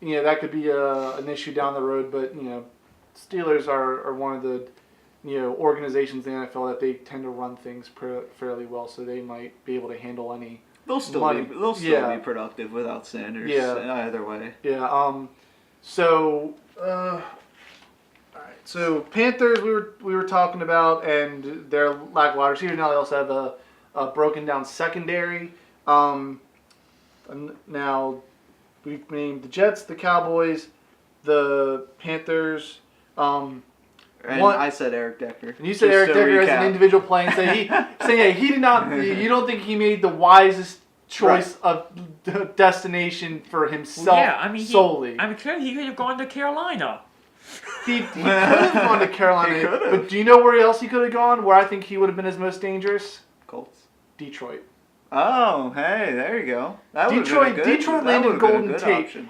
that could be an issue down the road, but, Steelers are one of the organizations in the NFL that they tend to run things fairly well, so they might be able to handle any. they'll still money. be productive without Sanders. Yeah. Either way. Yeah. All right. So Panthers, we were talking about, and their lack of wide receivers. Now they also have a broken down secondary. And now we've named the Jets, the Cowboys, the Panthers. And One- I said Eric Decker. And you said Just Eric to Decker as an recap. individual player, saying he did not. You don't think he made the wisest choice of destination for himself Well, yeah, I mean, solely. clearly he could have gone to Carolina. He could have gone to Carolina, He could've. but do you know where else he could have gone? Where I think he would have been his most dangerous? Colts. Detroit. Oh, hey, there you go. That would've Detroit been a good, Detroit that landed would've been a Golden good Tate. option.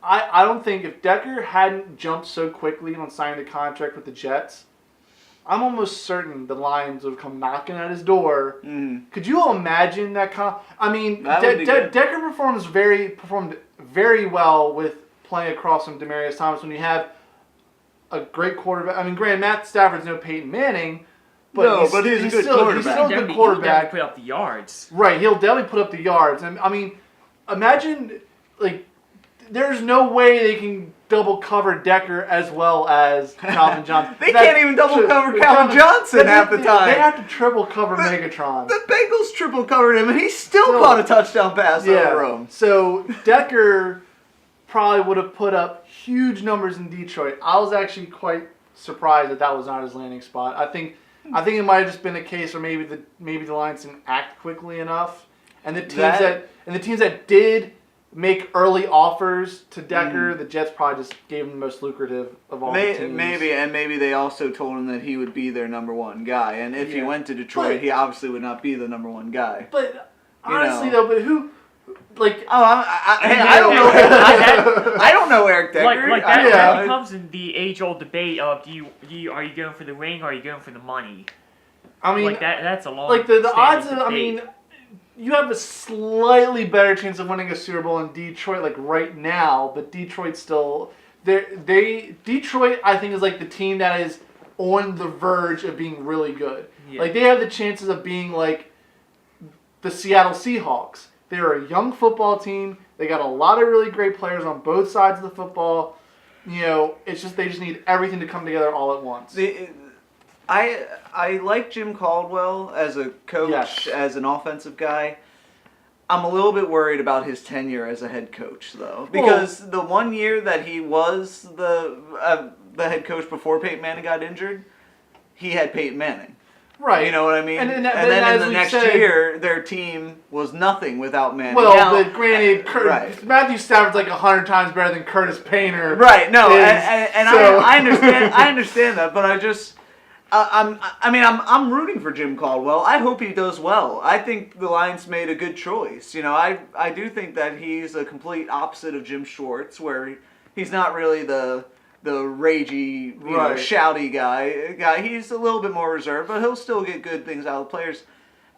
I don't think if Decker hadn't jumped so quickly on signing the contract with the Jets, I'm almost certain the Lions would have come knocking at his door. Mm. Could you imagine that? I mean, That would be good. Decker performed very well with playing across from Demaryius Thomas when you have a great quarterback. I mean, granted, Matt Stafford's no Peyton Manning, but No, he's but he's a good still, quarterback. He's still a good He'll quarterback. definitely put up the yards. Right, he'll definitely put up the yards. And I mean, imagine there's no way they can double cover Decker as well as Calvin Johnson. They can't even double cover Calvin Johnson half the time. They have to triple cover Megatron. The Bengals triple covered him, and he still caught a touchdown pass over him. So Decker probably would have put up huge numbers in Detroit. I was actually quite surprised that was not his landing spot. I think it might have just been a case where maybe the Lions didn't act quickly enough, and the teams that did make early offers to Decker, the Jets probably just gave him the most lucrative of all the teams. Maybe they also told him that he would be their number one guy, and if he went to Detroit, But- he obviously would not be the number one guy. But honestly, though, like. Oh, I don't know. I don't know Eric Decker. Like that, Yeah. that becomes in the age-old debate of are you going for the ring or are you going for the money? I mean, like that's a long. Like the odds of, debate. I mean, you have a slightly better chance of winning a Super Bowl in Detroit, like right now, but Detroit's still Detroit, I think, is like the team that is on the verge of being really good. Yeah. Like they have the chances of being like the Seattle Seahawks. They're a young football team. They got a lot of really great players on both sides of the football. You know, it's just they just need everything to come together all at once. I like Jim Caldwell as a coach, Yes. as an offensive guy. I'm a little bit worried about his tenure as a head coach, though, because the 1 year that he was the head coach before Peyton Manning got injured, he had Peyton Manning. Right. You know what I mean? And then in the we next said, year, their team was nothing without Manning. Well, now, but granted, right. Matthew Stafford's like 100 times better than Curtis Painter. Right. No, is, and so. I understand. I understand that, but I just. I'm rooting for Jim Caldwell. I hope he does well. I think the Lions made a good choice. You know, I do think that he's a complete opposite of Jim Schwartz, where he's not really the ragey, you know, shouty guy. He's a little bit more reserved, but he'll still get good things out of the players.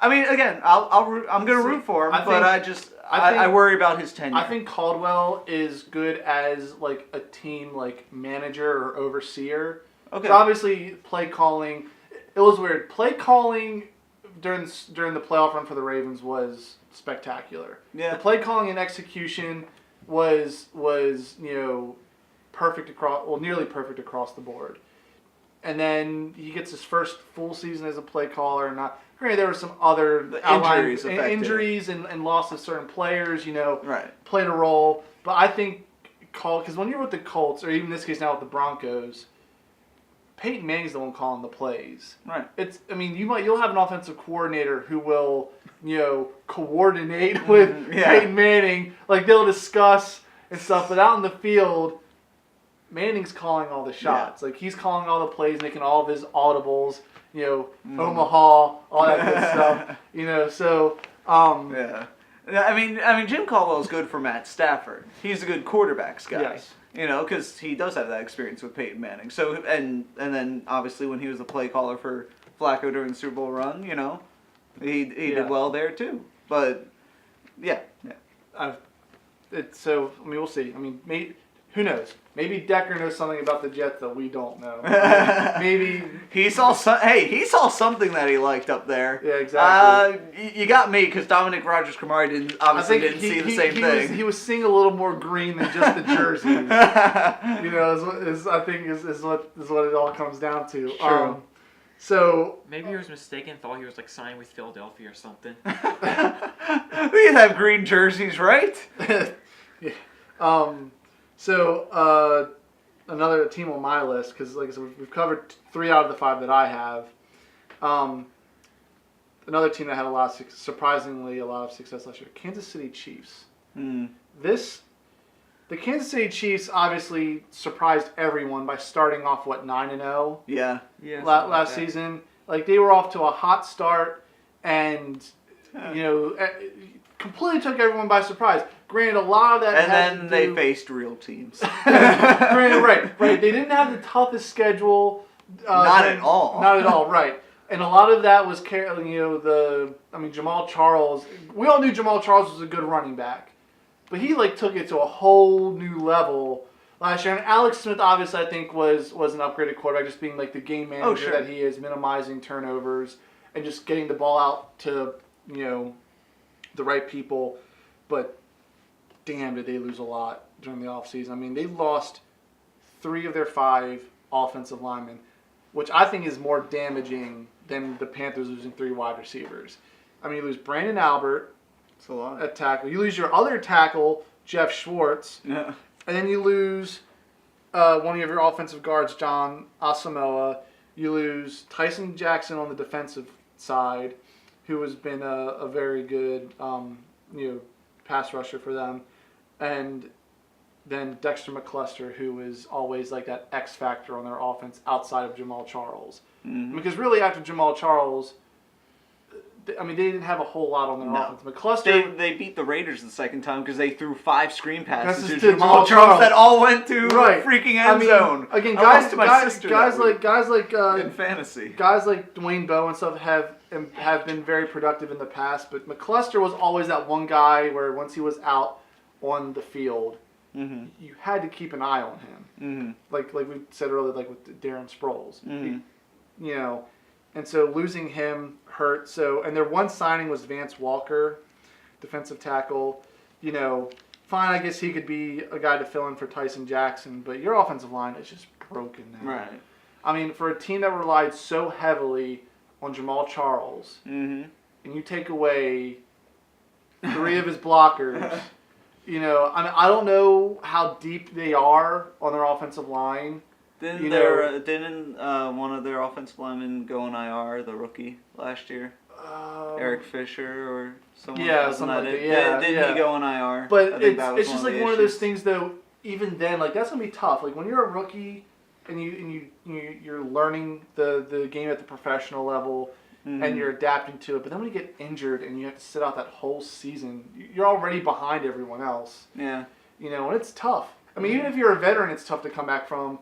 I mean, again, I'm going to root for him, but I worry about his tenure. I think Caldwell is good as like a team like manager or overseer. Okay. So obviously, play calling. It was weird. Play calling during the playoff run for the Ravens was spectacular. Yeah. The play calling and execution was perfect across, well, nearly perfect across the board. And then he gets his first full season as a play caller. And granted, there were some other injuries and loss of certain players. Played a role. But I think because when you're with the Colts, or even in this case now with the Broncos, Peyton Manning's the one calling the plays. Right. You'll have an offensive coordinator who will, coordinate with Peyton Manning. Like they'll discuss and stuff, but out in the field, Manning's calling all the shots. Yeah. Like he's calling all the plays, making all of his audibles. Omaha, all that good stuff. So. Yeah. I mean, Jim Caldwell's good for Matt Stafford. He's a good quarterbacks guy. Yes. Because he does have that experience with Peyton Manning. So and then obviously when he was the play caller for Flacco during the Super Bowl run, he did well there too. But yeah. We'll see. Who knows? Maybe Decker knows something about the Jets that we don't know. Maybe he saw something that he liked up there. Yeah, exactly. You got me because Dominic Rodgers-Cromartie didn't see the same thing. He was seeing a little more green than just the jerseys. I think is what it all comes down to. Sure. So maybe he was mistaken. Thought he was like signing with Philadelphia or something. We have green jerseys, right? Yeah. So another team on my list, because like I said, we've covered 3 out of the 5 that I have. Another team that had surprisingly a lot of success last year, Kansas City Chiefs. The Kansas City Chiefs obviously surprised everyone by starting off 9-0. Yeah. Last season, like they were off to a hot start, and completely took everyone by surprise. Granted, a lot of that. And then they faced real teams. Granted, right. They didn't have the toughest schedule. Not at all. Not at all. Right. And a lot of that was, Jamal Charles. We all knew Jamal Charles was a good running back, but he took it to a whole new level last year. And Alex Smith, obviously, I think was an upgraded quarterback, just being the game manager that he is, minimizing turnovers and just getting the ball out to the right people. But damn, did they lose a lot during the offseason. They lost 3 of their 5 offensive linemen, which I think is more damaging than the Panthers losing 3 wide receivers. You lose Brandon Albert at tackle. You lose your other tackle, Jeff Schwartz. Yeah. And then you lose one of your offensive guards, John Asamoah. You lose Tyson Jackson on the defensive side, who has been a very good pass rusher for them. And then Dexter McCluster, who is always that X factor on their offense outside of Jamal Charles. Mm-hmm. Because really after Jamal Charles, I mean, they didn't have a whole lot on their offense. McCluster, they beat the Raiders the second time because they threw 5 screen passes Passes to to Jamal Charles. Charles that all went to Right. freaking end zone. Again, I lost to my sister guys that like week in fantasy. guys like Dwayne Bowe and stuff have been very productive in the past, but McCluster was always that one guy where once he was out on the field, you had to keep an eye on him. Like we said earlier, like with Darren Sproles, you know, and so losing him hurt. So, and their one signing was Vance Walker, defensive tackle. You know, fine, I guess he could be a guy to fill in for Tyson Jackson, but your offensive line is just broken now. Right. I mean, for a team that relied so heavily on Jamal Charles, and you take away 3 of his blockers, you know, I mean, I don't know how deep they are on their offensive line. Didn't one of their offensive linemen go on IR, the rookie, last year? Eric Fisher or someone? Yeah, something like that. Yeah, Didn't he go on IR? But it's just like one of those things, though. Even then, like that's gonna be tough. Like when you're a rookie and you're learning the game at the professional level and you're adapting to it, but then when you get injured and you have to sit out that whole season, you're already behind everyone else. Yeah. You know, and it's tough. I mean, even if you're a veteran, it's tough to come back from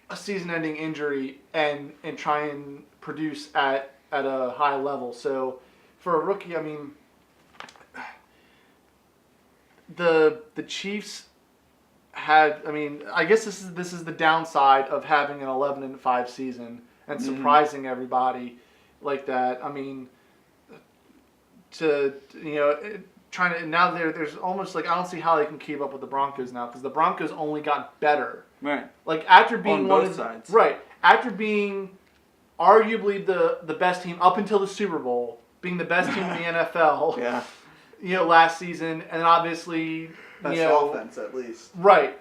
a season-ending injury and try and produce at a high level. So for a rookie, I mean, the Chiefs had. I mean, I guess this is the downside of having an 11-5 season and surprising everybody like that. I mean, trying to now there's almost like I don't see how they can keep up with the Broncos now because the Broncos only got better. Right. Like after being on both sides. Right. After being arguably the best team up until the Super Bowl, being the best team in the NFL. Yeah. You know, last season, and obviously best offense at least. Right.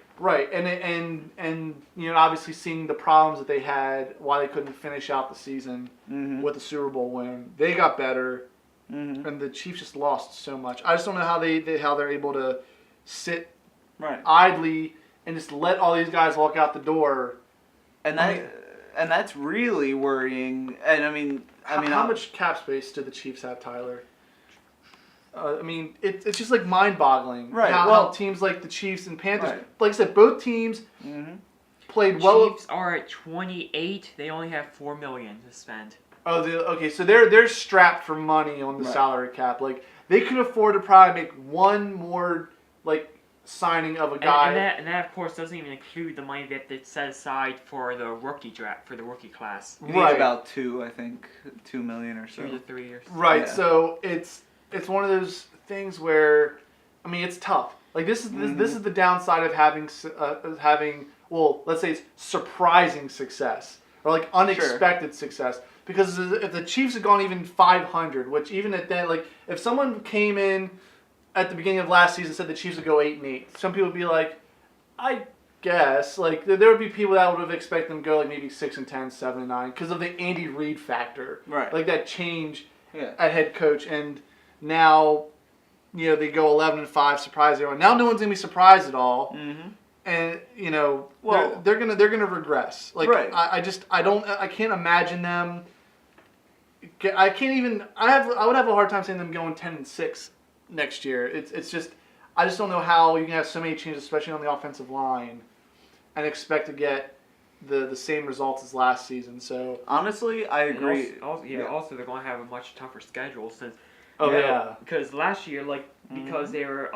And you know, obviously seeing the problems that they had, why they couldn't finish out the season with the Super Bowl win, they got better. And the Chiefs just lost so much. I just don't know how they're able to sit idly and just let all these guys walk out the door. And that's really worrying. And I mean, how much cap space do the Chiefs have, Tyler? I mean, it's just like mind-boggling. Right. How teams like the Chiefs and Panthers, like I said, both teams played well. Chiefs are at 28. They only have $4 million to spend. Oh, okay. So they're strapped for money on the salary cap. Like they could afford to probably make one more like signing of a guy. And that of course doesn't even include the money that they set aside for the rookie draft for the rookie class. Right. About $2 million or so. 2 to 3 years. Right. Yeah. So it's one of those things where, I mean, it's tough. Like this is the downside of having well, let's say it's surprising success or like unexpected success. Because if the Chiefs had gone even 500, which even at that, like if someone came in at the beginning of last season and said the Chiefs would go 8-8, some people would be like, I guess, like there would be people that would have expected them to go like maybe 6-10, 7-9 because of the Andy Reid factor, right? Like that change at head coach, and now, you know, they go 11-5, surprise everyone. Now no one's gonna be surprised at all. And you know, they're gonna regress. Like I can't imagine them. I would have a hard time seeing them going 10-6 next year. It's just I just don't know how you can have so many changes, especially on the offensive line, and expect to get the same results as last season. So honestly, I agree. Also they're going to have a much tougher schedule since. Because last year, because they were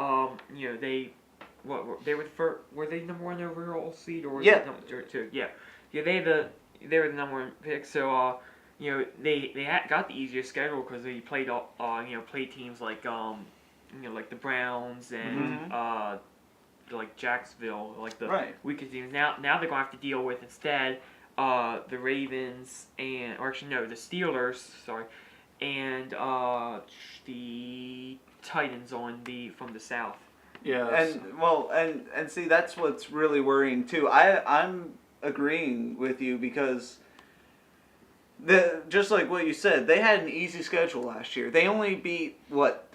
were they number 1 overall seed or was it number 2? Yeah, they were the number 1 pick. So they got the easier schedule because they played played teams like like the Browns and like Jacksonville, like the weaker teams. Now they're gonna have to deal with instead the Ravens the Steelers. Sorry. And the Titans from the South. Yeah. And see, that's what's really worrying too. I'm agreeing with you because just like what you said, they had an easy schedule last year. They only beat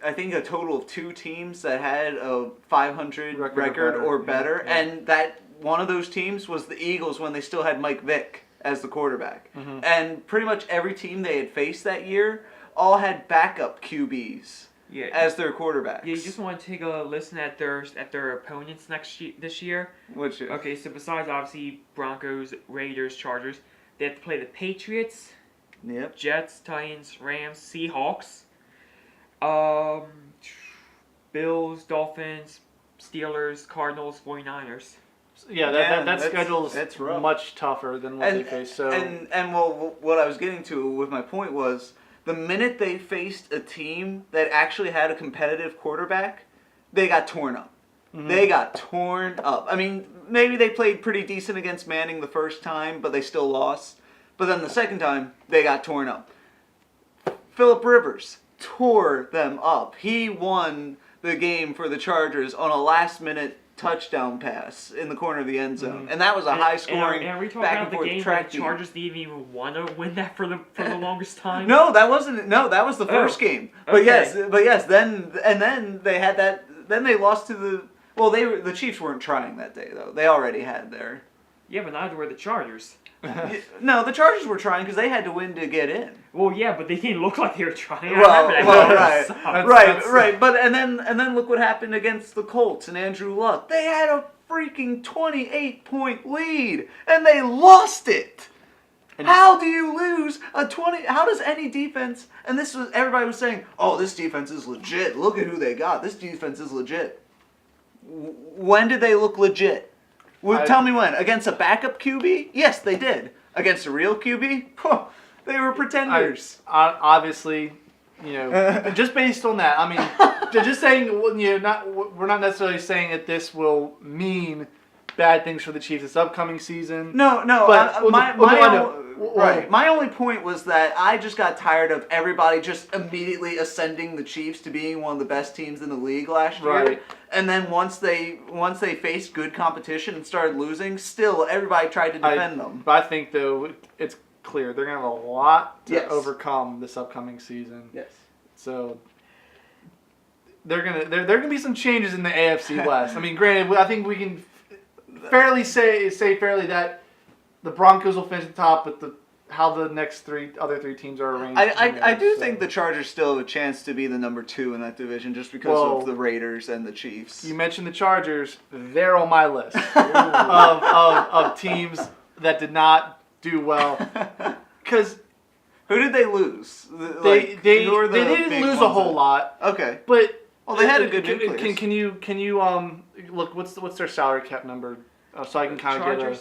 I think a total of 2 teams that had a 500 record or better, and that one of those teams was the Eagles when they still had Mike Vick as the quarterback. And pretty much every team they had faced that year all had backup QBs as their quarterbacks. Yeah, you just want to take a listen at their opponents this year. Which okay, so besides obviously Broncos, Raiders, Chargers, they have to play the Patriots, Jets, Titans, Rams, Seahawks, Bills, Dolphins, Steelers, Cardinals, 49ers. Yeah, that schedule is much tougher than what they face. So well, what I was getting to with my point was the minute they faced a team that actually had a competitive quarterback, they got torn up. Mm-hmm. They got torn up. I mean, maybe they played pretty decent against Manning the first time, but they still lost. But then the second time, they got torn up. Phillip Rivers tore them up. He won the game for the Chargers on a last-minute touchdown pass in the corner of the end zone, and that was a high-scoring are we talking back about and the forth game track. Where the Chargers didn't even want to win that for the longest time? No, that wasn't. No, that was the first game. But yes. Then they had that. Then they lost to the. Well, the Chiefs weren't trying that day though. They already had their. Yeah, but neither were the Chargers. No, the Chargers were trying because they had to win to get in. Well, yeah, but they didn't look like they were trying. Right. But and then look what happened against the Colts and Andrew Luck. They had a freaking 28-point lead and they lost it. And how do you lose a 20? How does any defense? And everybody was saying, "Oh, this defense is legit. Look at who they got. This defense is legit." When did they look legit? Tell me when. Against a backup QB? Yes, they did. Against a real QB? They were pretenders. Obviously, just based on that, I mean, just saying, we're not necessarily saying that this will mean bad things for the Chiefs this upcoming season. No. But my only point was that I just got tired of everybody just immediately ascending the Chiefs to being one of the best teams in the league last year. Right. And then once they faced good competition and started losing, still everybody tried to defend them. But I think though it's clear they're gonna have a lot to overcome this upcoming season. Yes. So there gonna be some changes in the AFC West. I mean, granted, I think we can fairly say that the Broncos will finish at the top, but how the next other three teams are arranged. I do think the Chargers still have a chance to be the number 2 in that division just because of the Raiders and the Chiefs. You mentioned the Chargers; they're on my list of teams that did not do well. Because who did they lose? They didn't lose a whole lot. Okay, but they had a good nucleus. Can you look what's their salary cap number so I can kind of get a.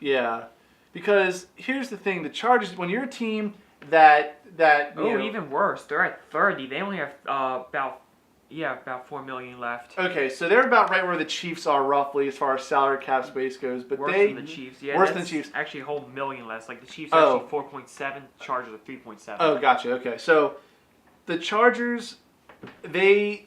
Yeah, because here's the thing: the Chargers. When you're a team that even worse, they're at 30. They only have about 4 million left. Okay, so they're about right where the Chiefs are roughly as far as salary cap space goes. But worse than the Chiefs. Yeah, worse than the Chiefs. Actually, a whole million less. Like the Chiefs are actually 4.7. Chargers are 3.7. Oh, gotcha. Okay, so the Chargers, they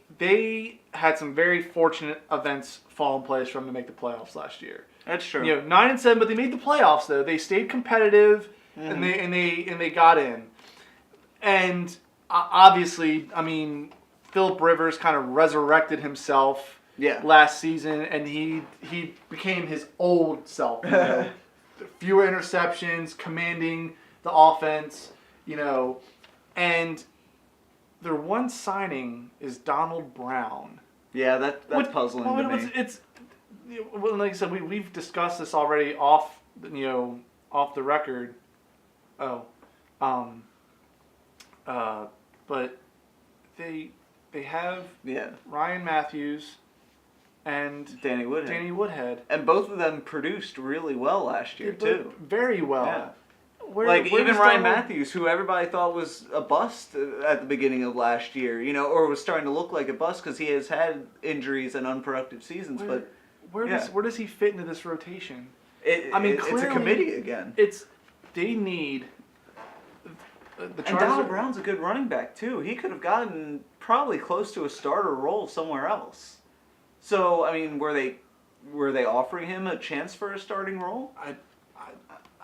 had some very fortunate events fall in place for them to make the playoffs last year. That's true. 9-7, but they made the playoffs though. They stayed competitive, and they got in. And obviously, I mean, Phillip Rivers kind of resurrected himself last season, and he became his old self. Fewer interceptions, commanding the offense, and their one signing is Donald Brown. Yeah, that's puzzling to me. Like I said, we've discussed this already off the record. But they have Ryan Matthews and Danny Woodhead. And both of them produced really well last year too. Very well. Yeah. Even Ryan Matthews, who everybody thought was a bust at the beginning of last year, or was starting to look like a bust because he has had injuries and unproductive seasons. Where does he fit into this rotation? Clearly, it's a committee again. They need the Chargers. And Donald Brown's a good running back too. He could have gotten probably close to a starter role somewhere else. So I mean, were they offering him a chance for a starting role?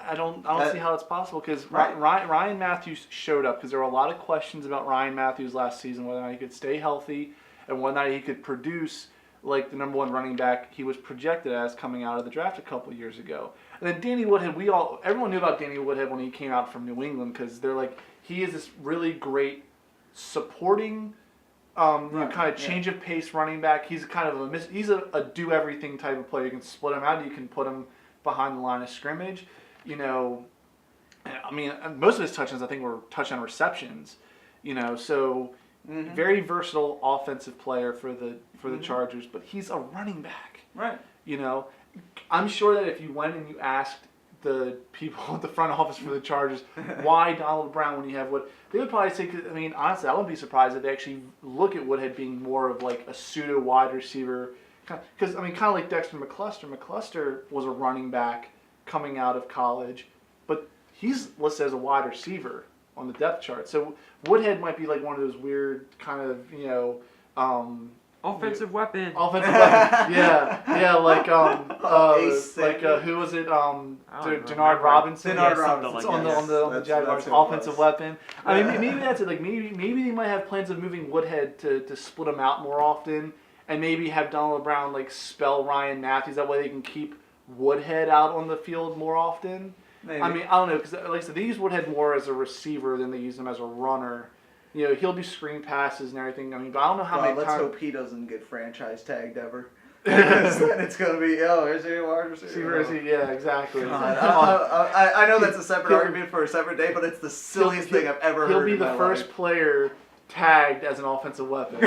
I don't see how it's possible because Ryan Matthews showed up because there were a lot of questions about Ryan Matthews last season, whether or not he could stay healthy and whether or not he could produce like the number 1 running back he was projected as coming out of the draft a couple years ago. And then Danny Woodhead, everyone knew about Danny Woodhead when he came out from New England because they're like, he is this really great supporting, kind of change of pace running back. He's kind of he's a do everything type of player. You can split him out. You can put him behind the line of scrimmage. You know, I mean, most of his touchdowns I think were touchdown receptions. You know, so very versatile offensive player for the Chargers, but he's a running back. Right. You know, I'm sure that if you went and you asked the people at the front office for the Chargers why Donald Brown when you have Wood, they would probably say, I mean, honestly, I wouldn't be surprised if they actually look at Woodhead being more of like a pseudo wide receiver. Because, I mean, kind of like Dexter McCluster. McCluster was a running back coming out of college, but he's listed as a wide receiver on the depth chart. So Woodhead might be like one of those weird kind of, you know, offensive weapon. Yeah, like who was it? Denard Robinson. Denard Robinson. It's on the Jaguars. Offensive weapon. I mean, maybe that's it. Like maybe they might have plans of moving Woodhead to split him out more often, and maybe have Donald Brown like spell Ryan Matthews. That way they can keep Woodhead out on the field more often. Maybe. I mean, I don't know, because like I said, they use Woodhead more as a receiver than they use him as a runner. You know, he'll do screen passes and everything. I mean, but I don't know how many let's times. hope he doesn't get franchise tagged ever. Because then it's going to be, is he a wide receiver? Yeah, exactly. I know that's a separate argument for a separate day, but it's the silliest thing I've ever heard. He'll be the first player tagged as an offensive weapon.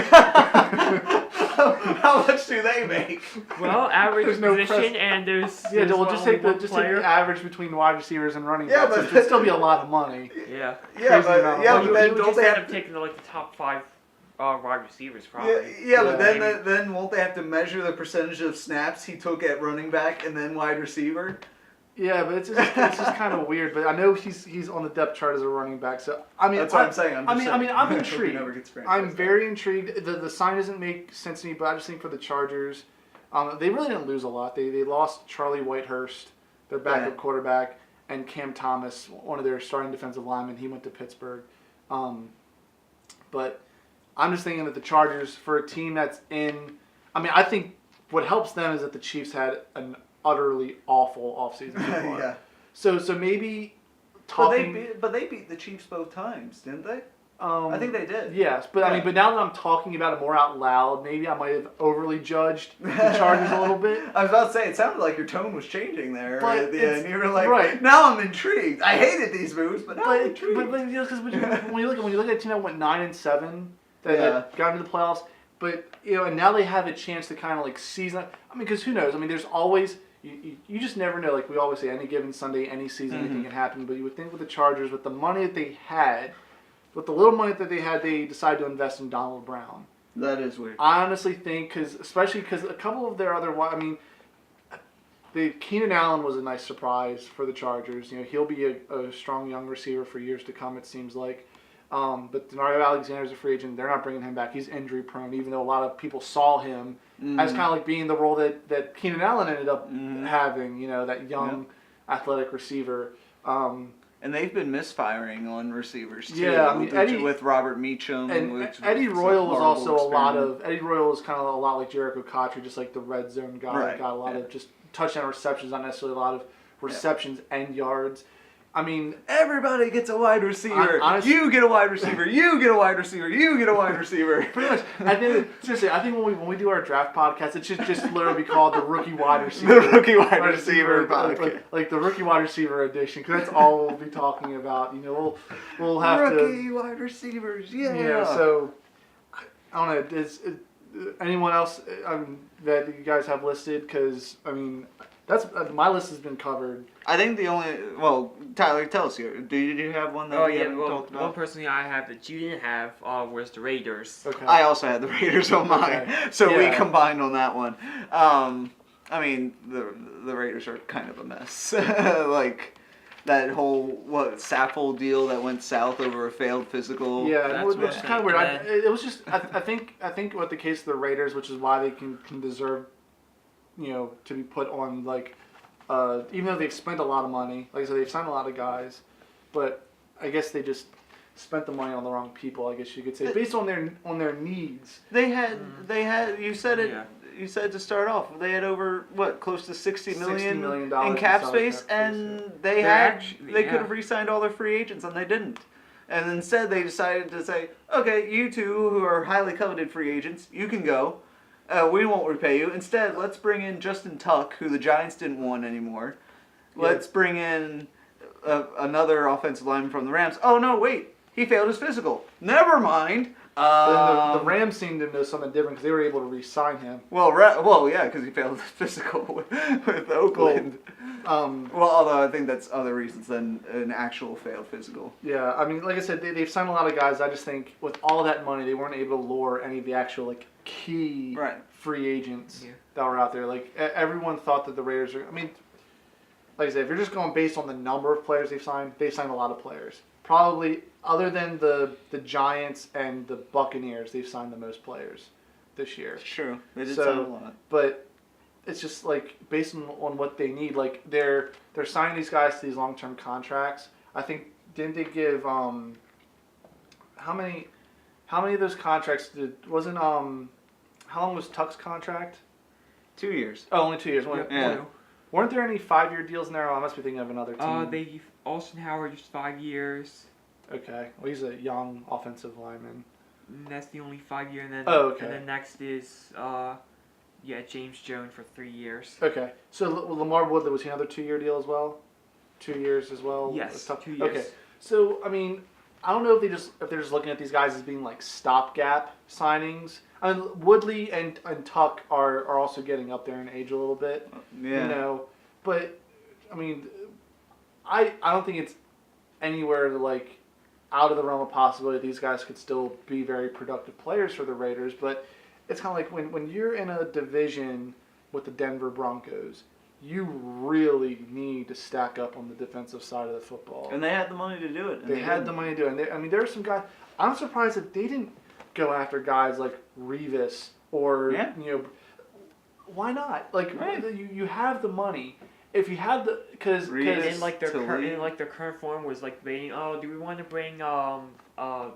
How much do they make? Well, average position and there's we'll just take the average between wide receivers and running backs. But it would still be a lot of money. Yeah. But then don't just they have end up taking the top 5 wide receivers probably? But then won't they have to measure the percentage of snaps he took at running back and then wide receiver? Yeah, but it's just kind of weird. But I know he's on the depth chart as a running back. So I mean, that's what I'm saying. I'm intrigued. I'm very intrigued. The sign doesn't make sense to me, but I just think for the Chargers, they really didn't lose a lot. They lost Charlie Whitehurst, their backup quarterback, and Cam Thomas, one of their starting defensive linemen. He went to Pittsburgh. But I'm just thinking that the Chargers, for a team that's in, I mean, I think what helps them is that the Chiefs had an utterly awful offseason so far. So maybe talking. But they beat the Chiefs both times, didn't they? I think they did. Yes, but I mean, but now that I'm talking about it more out loud, maybe I might have overly judged the Chargers a little bit. I was about to say, it sounded like your tone was changing there at the end. You were like, right. Now I'm intrigued. I hated these moves, but now I'm intrigued. But you know, because when you look at a team that went 9-7, that got into the playoffs, but you know, and now they have a chance to kind of like season. I mean, because who knows? I mean, there's always. You just never know. Like we always say, any given Sunday, any season, anything can happen. But you would think with the Chargers, with the money that they had, with the little money that they had, they decided to invest in Donald Brown. That is weird. I honestly think, especially because a couple of their other, I mean, Keenan Allen was a nice surprise for the Chargers. You know, he'll be a strong young receiver for years to come. It seems like. But Denario Alexander's a free agent. They're not bringing him back. He's injury prone, even though a lot of people saw him as kind of like being the role that Keenan Allen ended up having. You know, that young athletic receiver. And they've been misfiring on receivers too. Yeah, I mean, with Robert Meacham. And Eddie Royal was also Eddie Royal was kind of a lot like Jericho Cotchery, just like the red zone guy. Right. Got a lot of just touchdown receptions, not necessarily a lot of receptions and yards. I mean, everybody gets a wide receiver. Honestly, you get a wide receiver. You get a wide receiver. You get a wide receiver. Pretty much. I think when we do our draft podcast, it should just literally be called the rookie wide receiver. The rookie wide receiver podcast. Like the rookie wide receiver edition, because that's all we'll be talking about. You know, we'll have rookie wide receivers. Yeah. Yeah. So I don't know. Is anyone else that you guys have listed? Because I mean. That's my list has been covered. I think Tyler, tell us here. Do you have one that we haven't talked about? One personally I have that you didn't have was the Raiders. Okay. I also had the Raiders on mine, so we combined on that one. I mean, the Raiders are kind of a mess. Like that whole Saffold deal that went south over a failed physical. Yeah, which is kind of weird. It was just I think what the case of the Raiders, which is why they can deserve. You know, to be put on, like, even though they've spent a lot of money, like I said, they've signed a lot of guys, but I guess they just spent the money on the wrong people, I guess you could say, based on their needs. They had, you said it, you said to start off, they had over close to $60 million million in cap in space, cap and space, they They're could have re-signed all their free agents, and they didn't. And instead, they decided to say, okay, you two who are highly coveted free agents, you can go. We won't repay you. Instead, let's bring in Justin Tuck, who the Giants didn't want anymore. Let's bring in another offensive lineman from the Rams. Oh, no, wait. He failed his physical. Never mind. But then the Rams seemed to know something different because they were able to re-sign him. Well, yeah, because he failed his physical with Oakland. Well, although I think that's other reasons than an actual failed physical. Yeah, I mean, like I said, they've signed a lot of guys. I just think with all that money, they weren't able to lure any of the actual key free agents that were out there. Like everyone thought that the Raiders are. I mean, like I said, if you're just going based on the number of players they've signed a lot of players. Probably, other than the Giants and the Buccaneers, they've signed the most players this year. It's true. They did sign a lot. But it's just based on what they need. They're signing these guys to these long-term contracts. I think didn't they give how many of those contracts wasn't how long was Tuck's contract? 2 years. Oh, only 2 years. Yeah. Weren't there any 5-year deals in there? I must be thinking of another team. They gave Austin Howard just 5 years. Okay. Well, he's a young offensive lineman. And that's the only 5-year, and then okay. And then next is James Jones for 3 years. Okay. So Lamar Woodley, was he another 2-year deal as well? 2 years as well. Yes, 2 years. Okay. So I mean, I don't know if they're just looking at these guys as being stopgap signings. I mean, Woodley and Tuck are also getting up there in age a little bit. Yeah. But I mean, I don't think it's anywhere out of the realm of possibility these guys could still be very productive players for the Raiders. But it's kind of like when you're in a division with the Denver Broncos, you really need to stack up on the defensive side of the football. And they had the money to do it. They had the money to do it. And there are some guys. I'm surprised that they didn't go after guys like Revis or why not? You have the money. If you have the because in their current form was debating, do we want to bring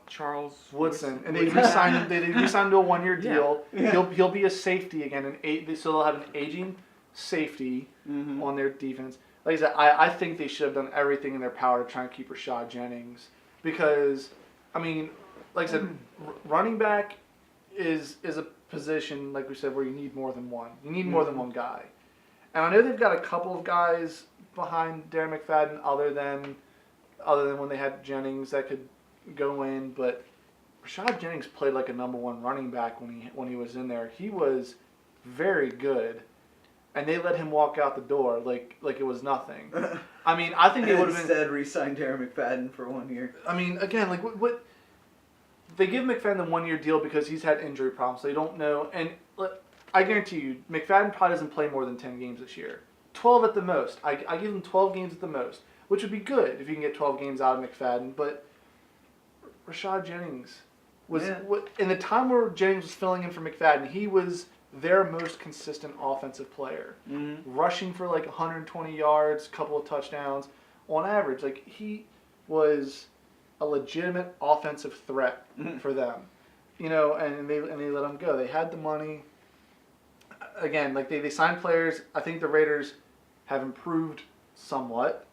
Charles Woodson, and they re-signed him. They re-signed him to a 1-year deal. Yeah. He'll be a safety again, so they'll have an aging safety on their defense. Like I said, I think they should have done everything in their power to try and keep Rashad Jennings because, I mean, like I said, running back is a position, like we said, where you need more than one. You need more than one guy. And I know they've got a couple of guys behind Darren McFadden other than when they had Jennings that could go in, but Rashad Jennings played like a number one running back when he was in there. He was very good, and they let him walk out the door like it was nothing. I mean, I think they would have instead re-signed Darren McFadden for 1 year. I mean, again, what they give McFadden the 1-year deal because he's had injury problems. They don't know, and I guarantee you, McFadden probably doesn't play more than 10 games this year. 12 at the most. I give him 12 games at the most, which would be good if you can get 12 games out of McFadden. But Rashad Jennings was in the time where Jennings was filling in for McFadden, he was their most consistent offensive player, rushing for 120 yards, couple of touchdowns on average. He was a legitimate offensive threat for them, and they let him go. They had the money. Again, they signed players. I think the Raiders have improved somewhat,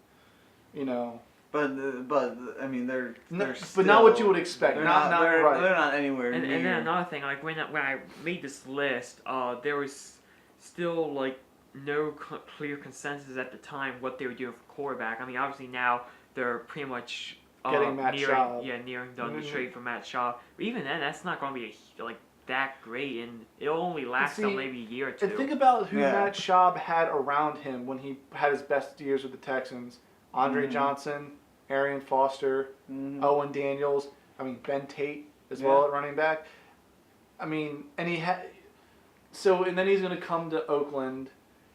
But I mean they're but not what you would expect. They're not right. They're not anywhere and, near. And then another thing, when I made this list, there was still no clear consensus at the time what they were doing for quarterback. I mean, obviously now they're pretty much getting Matt Schaub. nearing done the trade for Matt Schaub. But even then, that's not going to be that great, and it'll only last till maybe a year or two. And think about who Matt Schaub had around him when he had his best years with the Texans. Andre Johnson, Arian Foster, Owen Daniels. I mean, Ben Tate as well at running back. I mean, and he had. So, and then he's going to come to Oakland.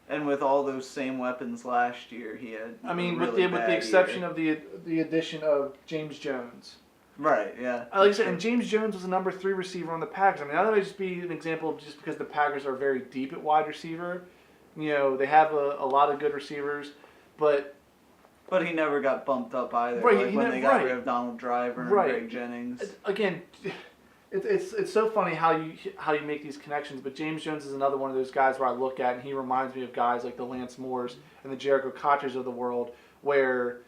And with all those same weapons last year, he had. I mean, with really the exception of the addition of James Jones. Right. Yeah. Like I said, and James Jones was the number 3 receiver on the Packers. I mean, that might just be an example of just because the Packers are very deep at wide receiver. They have a lot of good receivers, but he never got bumped up either. Right, when they got rid of Donald Driver and Greg Jennings. Again, It's so funny how you make these connections, but James Jones is another one of those guys where I look at and he reminds me of guys like the Lance Moores and the Jericho Cotchers of the world, where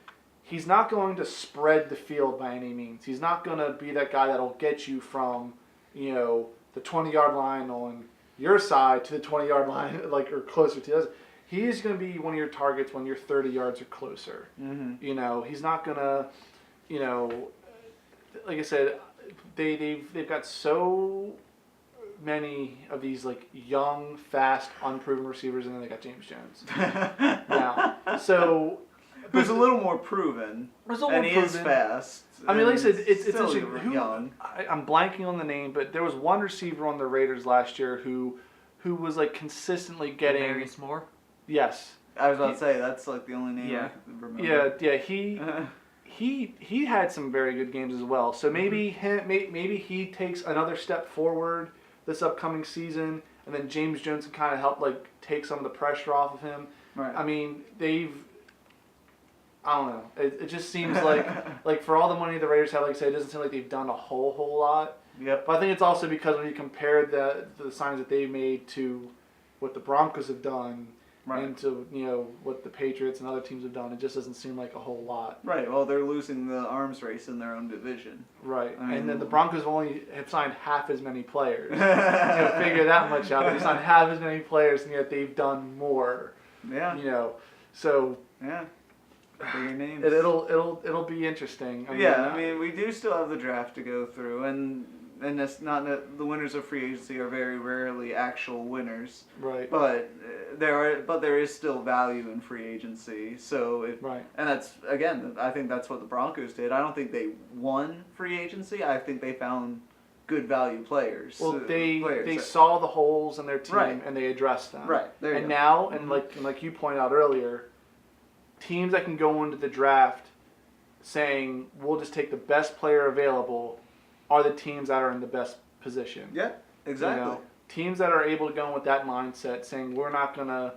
he's not going to spread the field by any means. He's not going to be that guy that'll get you from, the 20-yard line on your side to the 20-yard line, or closer to us. He's going to be one of your targets when you're 30 yards or closer. Mm-hmm. He's not going to, like I said, they've got so many of these young, fast, unproven receivers, and then they got James Jones. Now, so who's a little more proven, and he is fast. I mean, like I said, it's interesting. Young. I'm blanking on the name, but there was one receiver on the Raiders last year who was consistently getting. Darius Moore. Yes. I was about to say that's the only name I can remember. Yeah. He had some very good games as well. So maybe maybe he takes another step forward this upcoming season, and then James Jones can kind of help take some of the pressure off of him. Right. I mean, I don't know. It just seems like for all the money the Raiders have, like I said, it doesn't seem like they've done a whole lot. Yep. But I think it's also because when you compare the signs that they made to what the Broncos have done. Right. And to what the Patriots and other teams have done, it just doesn't seem like a whole lot. Right. Well, they're losing the arms race in their own division. Right. I mean, and then the Broncos have signed half as many players. Figure that much out. They signed half as many players, and yet they've done more. Yeah. So. Yeah. Bigger names. It'll be interesting. I mean, we do still have the draft to go through, and that's not that the winners of free agency are very rarely actual winners. Right. But there is still value in free agency. So and that's again, I think that's what the Broncos did. I don't think they won free agency. I think they found good value players. Well, they saw the holes in their team and they addressed them. Right. There you and go. Now, and like you pointed out earlier, teams that can go into the draft saying we'll just take the best player available are the teams that are in the best position. Yeah, exactly. Teams that are able to go in with that mindset, saying we're not going to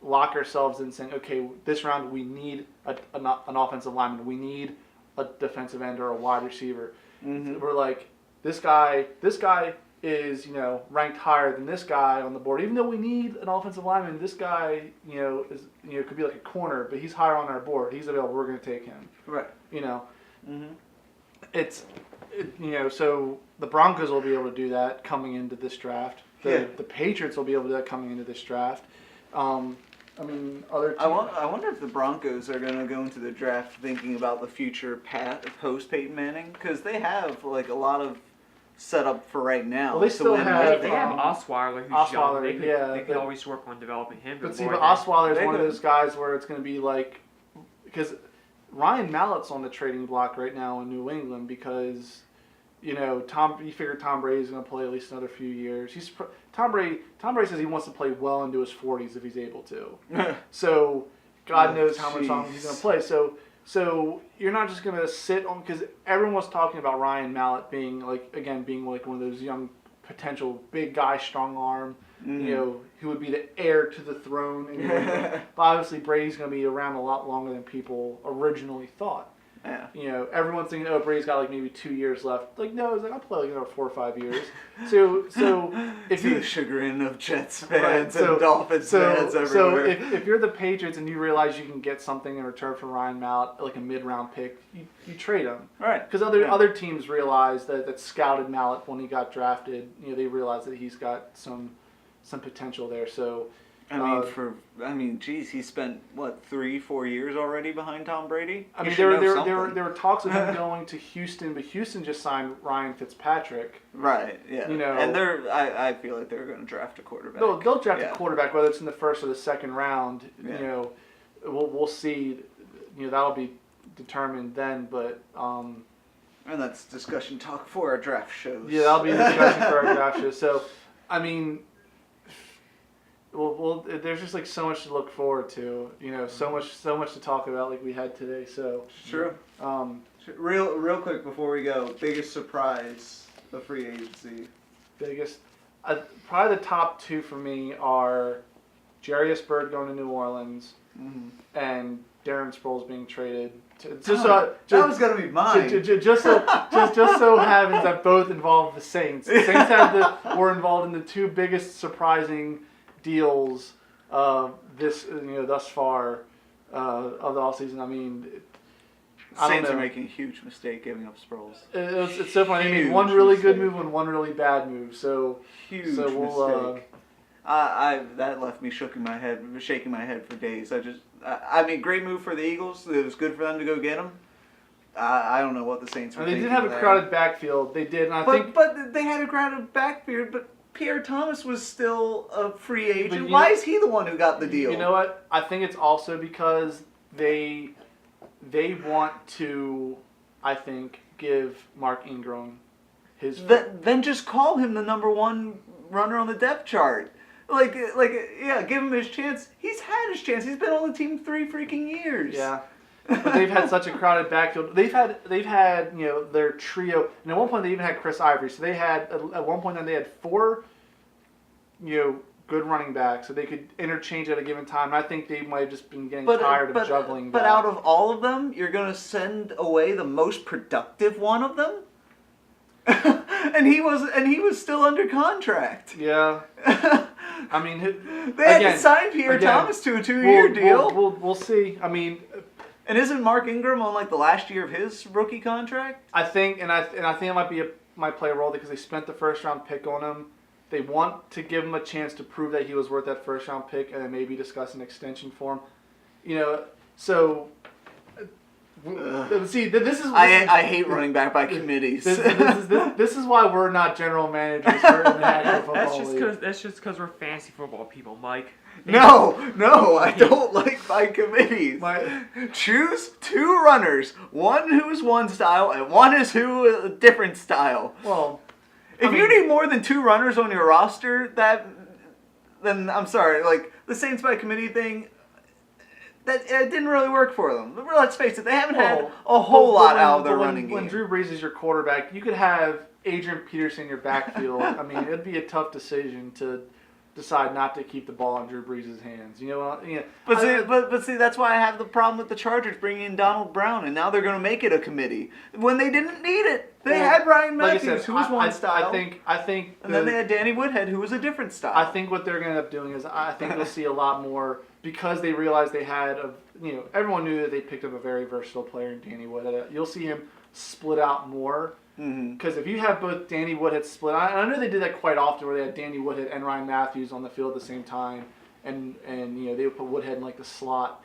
lock ourselves in, saying, okay, this round we need an offensive lineman, we need a defensive end or a wide receiver. Mm-hmm. We're like, this guy is ranked higher than this guy on the board. Even though we need an offensive lineman, this guy is could be like a corner, but he's higher on our board. He's available. We're going to take him. Right. Mm-hmm. So the Broncos will be able to do that coming into this draft. The Patriots will be able to do that coming into this draft. Other teams. I wonder if the Broncos are going to go into the draft thinking about the future post Peyton Manning, because they have a lot of set up for right now. Well, they still have. They have Osweiler, who's young. They could always work on developing him. But Osweiler is one of those guys where it's going to be because Ryan Mallett's on the trading block right now in New England because, you figure Tom Brady's going to play at least another few years. Tom Brady says he wants to play well into his 40s if he's able to. So God knows how much longer he's going to play. So you're not just going to sit on, because everyone was talking about Ryan Mallett being one of those young potential big guy, strong arm, who would be the heir to the throne. But obviously Brady's going to be around a lot longer than people originally thought. Yeah. Everyone's thinking, oh, Brady's got maybe 2 years left. No, he's I'll play another 4 or 5 years. So if the chagrin of Jets fans and Dolphins fans everywhere. So if you're the Patriots and you realize you can get something in return for Ryan Mallett, like a mid-round pick, you trade him. Right. Because other teams realized that scouted Mallett when he got drafted. They realized that he's got some potential there. So. He spent 3-4 years already behind Tom Brady. There were talks of him going to Houston, but Houston just signed Ryan Fitzpatrick. Right. Yeah. And I feel like they're going to draft a quarterback. They'll draft a quarterback, whether it's in the first or the second round. Yeah. We'll see. That'll be determined then, but. And that's discussion talk for our draft shows. Yeah, that'll be a discussion for our draft shows. So, Well, there's just so much to look forward to, so much to talk about like we had today. So true. Real quick before we go, biggest surprise of free agency. Probably the top two for me are Jarius Byrd going to New Orleans and Darren Sproles being traded. That was gonna be mine. Just so happens that both involve the Saints. The Saints were involved in the two biggest surprising deals thus far of the offseason. I mean, Saints are making a huge mistake giving up Sproles. It's so funny. They made one really good move and one really bad move. So huge mistake. That left me shaking my head for days. I mean, great move for the Eagles. It was good for them to go get him. I don't know what the Saints were thinking. They did have a crowded backfield. They did, and but they had a crowded backfield. But Pierre Thomas was still a free agent. Why is he the one who got the deal? You know what? I think it's also because they want to, I think, give Mark Ingram his. Then just call him the number one runner on the depth chart. Yeah, give him his chance. He's had his chance. He's been on the team 3 freaking years. Yeah, but they've had such a crowded backfield. They've had their trio, and at one point they even had Chris Ivory. So they had at one point they had 4, good running backs, so they could interchange at a given time. And I think they might have just been getting tired of juggling. But out of all of them, you're gonna send away the most productive one of them. and he was still under contract. Yeah. I mean, they had to sign Pierre Thomas to a 2-year deal. We'll see. I mean, and isn't Mark Ingram on the last year of his rookie contract? I think it might play a role because they spent the first round pick on him. They want to give him a chance to prove that he was worth that first round pick, and then maybe discuss an extension for him. So. See, I hate running back by committees. This is why we're not general managers for the National Football League. That's just because we're fantasy football people, Mike. No, I don't like by committees. Choose 2 runners, one who's one style and one is a different style. Well, if you need more than 2 runners on your roster, then I'm sorry. The Saints by committee thing. That it didn't really work for them. Let's face it, they haven't had a whole lot out of their running game. When Drew Brees is your quarterback, you could have Adrian Peterson in your backfield. I mean, it'd be a tough decision to decide not to keep the ball in Drew Brees' hands. But see, that's why I have the problem with the Chargers bringing in Donald Brown, and now they're going to make it a committee when they didn't need it. They had Ryan Matthews, who was one style. I think, and then they had Danny Woodhead, who was a different style. I think what they're going to end up doing is I think we'll see a lot more because they realized they had everyone knew that they picked up a very versatile player in Danny Woodhead. You'll see him split out more. Because if you have both Danny Woodhead split, I know they did that quite often, where they had Danny Woodhead and Ryan Matthews on the field at the same time, and they would put Woodhead in the slot.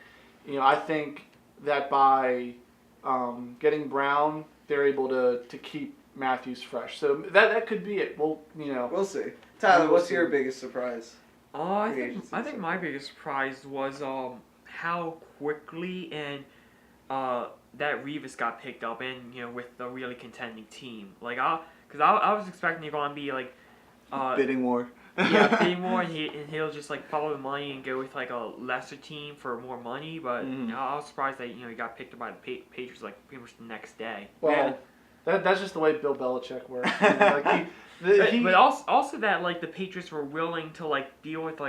I think that by getting Brown, they're able to keep Matthews fresh. So that could be it. We'll see. Tyler, what's your biggest surprise? I think my biggest surprise was how quickly and that Revis got picked up in, with a really contending team. Because I was expecting you're going to be bidding war. Yeah, bidding war, and he'll just follow the money and go with a lesser team for more money. But I was surprised that he got picked up by the Patriots pretty much the next day. Well, that's just the way Bill Belichick works. But also that the Patriots were willing to deal with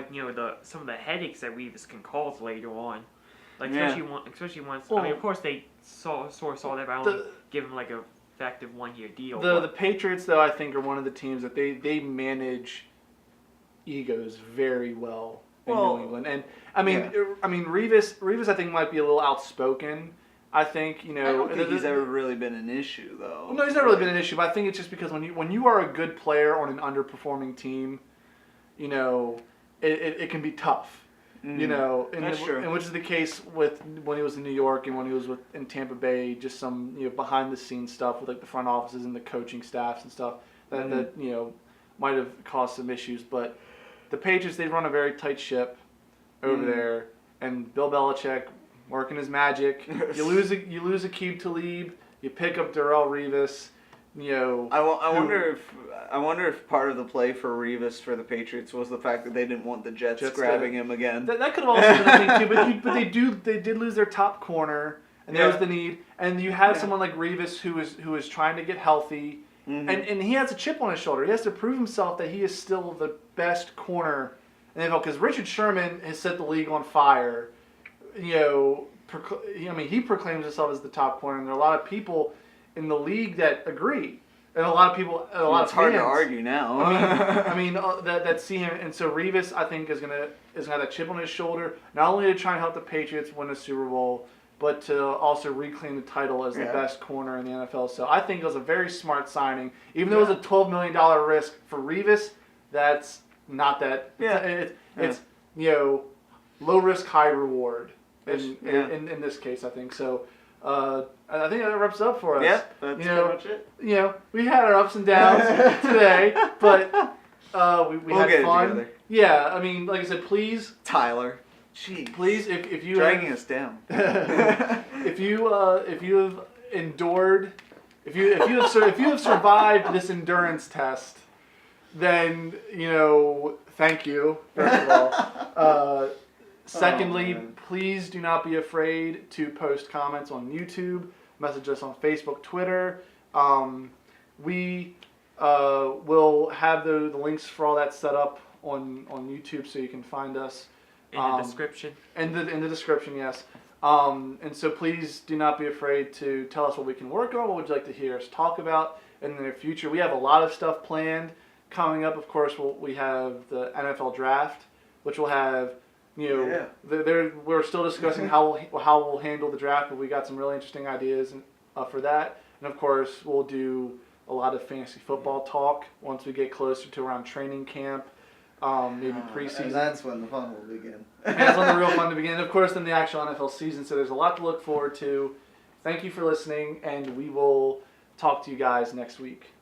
some of the headaches that Revis can cause later on. Especially once. Well, I mean, of course they saw that by only give him a effective 1-year deal. The Patriots, though, I think are one of the teams that they manage egos very well in New England. And I mean Revis I think might be a little outspoken. I think I don't think he's ever really been an issue though. Well, no, he's never really been an issue. But I think it's just because when you are a good player on an underperforming team, it can be tough. That's true. And which is the case with when he was in New York and when he was in Tampa Bay, just some behind the scenes stuff with the front offices and the coaching staffs and stuff that might have caused some issues. But the Patriots, they run a very tight ship over there, and Bill Belichick working his magic. You lose Aqib Talib, you pick up Darrelle Revis. I wonder if part of the play for Revis for the Patriots was the fact that they didn't want the Jets grabbing him again. That could have also been a thing too. But they did lose their top corner, and there was the need. And you have someone like Revis who is trying to get healthy, and he has a chip on his shoulder. He has to prove himself that he is still the best corner in the NFL. Because Richard Sherman has set the league on fire. he proclaims himself as the top corner, and there are a lot of people in the league that agree, and a lot of people, It's hard to argue now. that see him, and so Revis, I think, is gonna have that chip on his shoulder, not only to try and help the Patriots win a Super Bowl, but to also reclaim the title as the best corner in the NFL. So I think it was a very smart signing, even though it was a $12 million risk for Revis. That's not that. It's low risk, high reward in this case, I think. So I think that wraps up for us. Yep, that's pretty much it. We had our ups and downs today, but we had get fun. It together. Yeah, I mean, like I said, please, Tyler. Jeez. Please, if you dragging us down. if you have endured, if you have survived this endurance test, then thank you, first of all. Secondly, please do not be afraid to post comments on YouTube, message us on Facebook, Twitter. We will have the links for all that set up on YouTube, so you can find us in the description. In the description, yes. And so please do not be afraid to tell us what we can work on, what would you like to hear us talk about in the near future. We have a lot of stuff planned coming up. Of course, we have the NFL draft, which will have, we're still discussing how we'll handle the draft, but we got some really interesting ideas for that. And of course, we'll do a lot of fantasy football talk once we get closer to around training camp. Maybe preseason. And that's when the fun will begin. And that's when the real fun to begin. Of course, then the actual NFL season. So there's a lot to look forward to. Thank you for listening, and we will talk to you guys next week.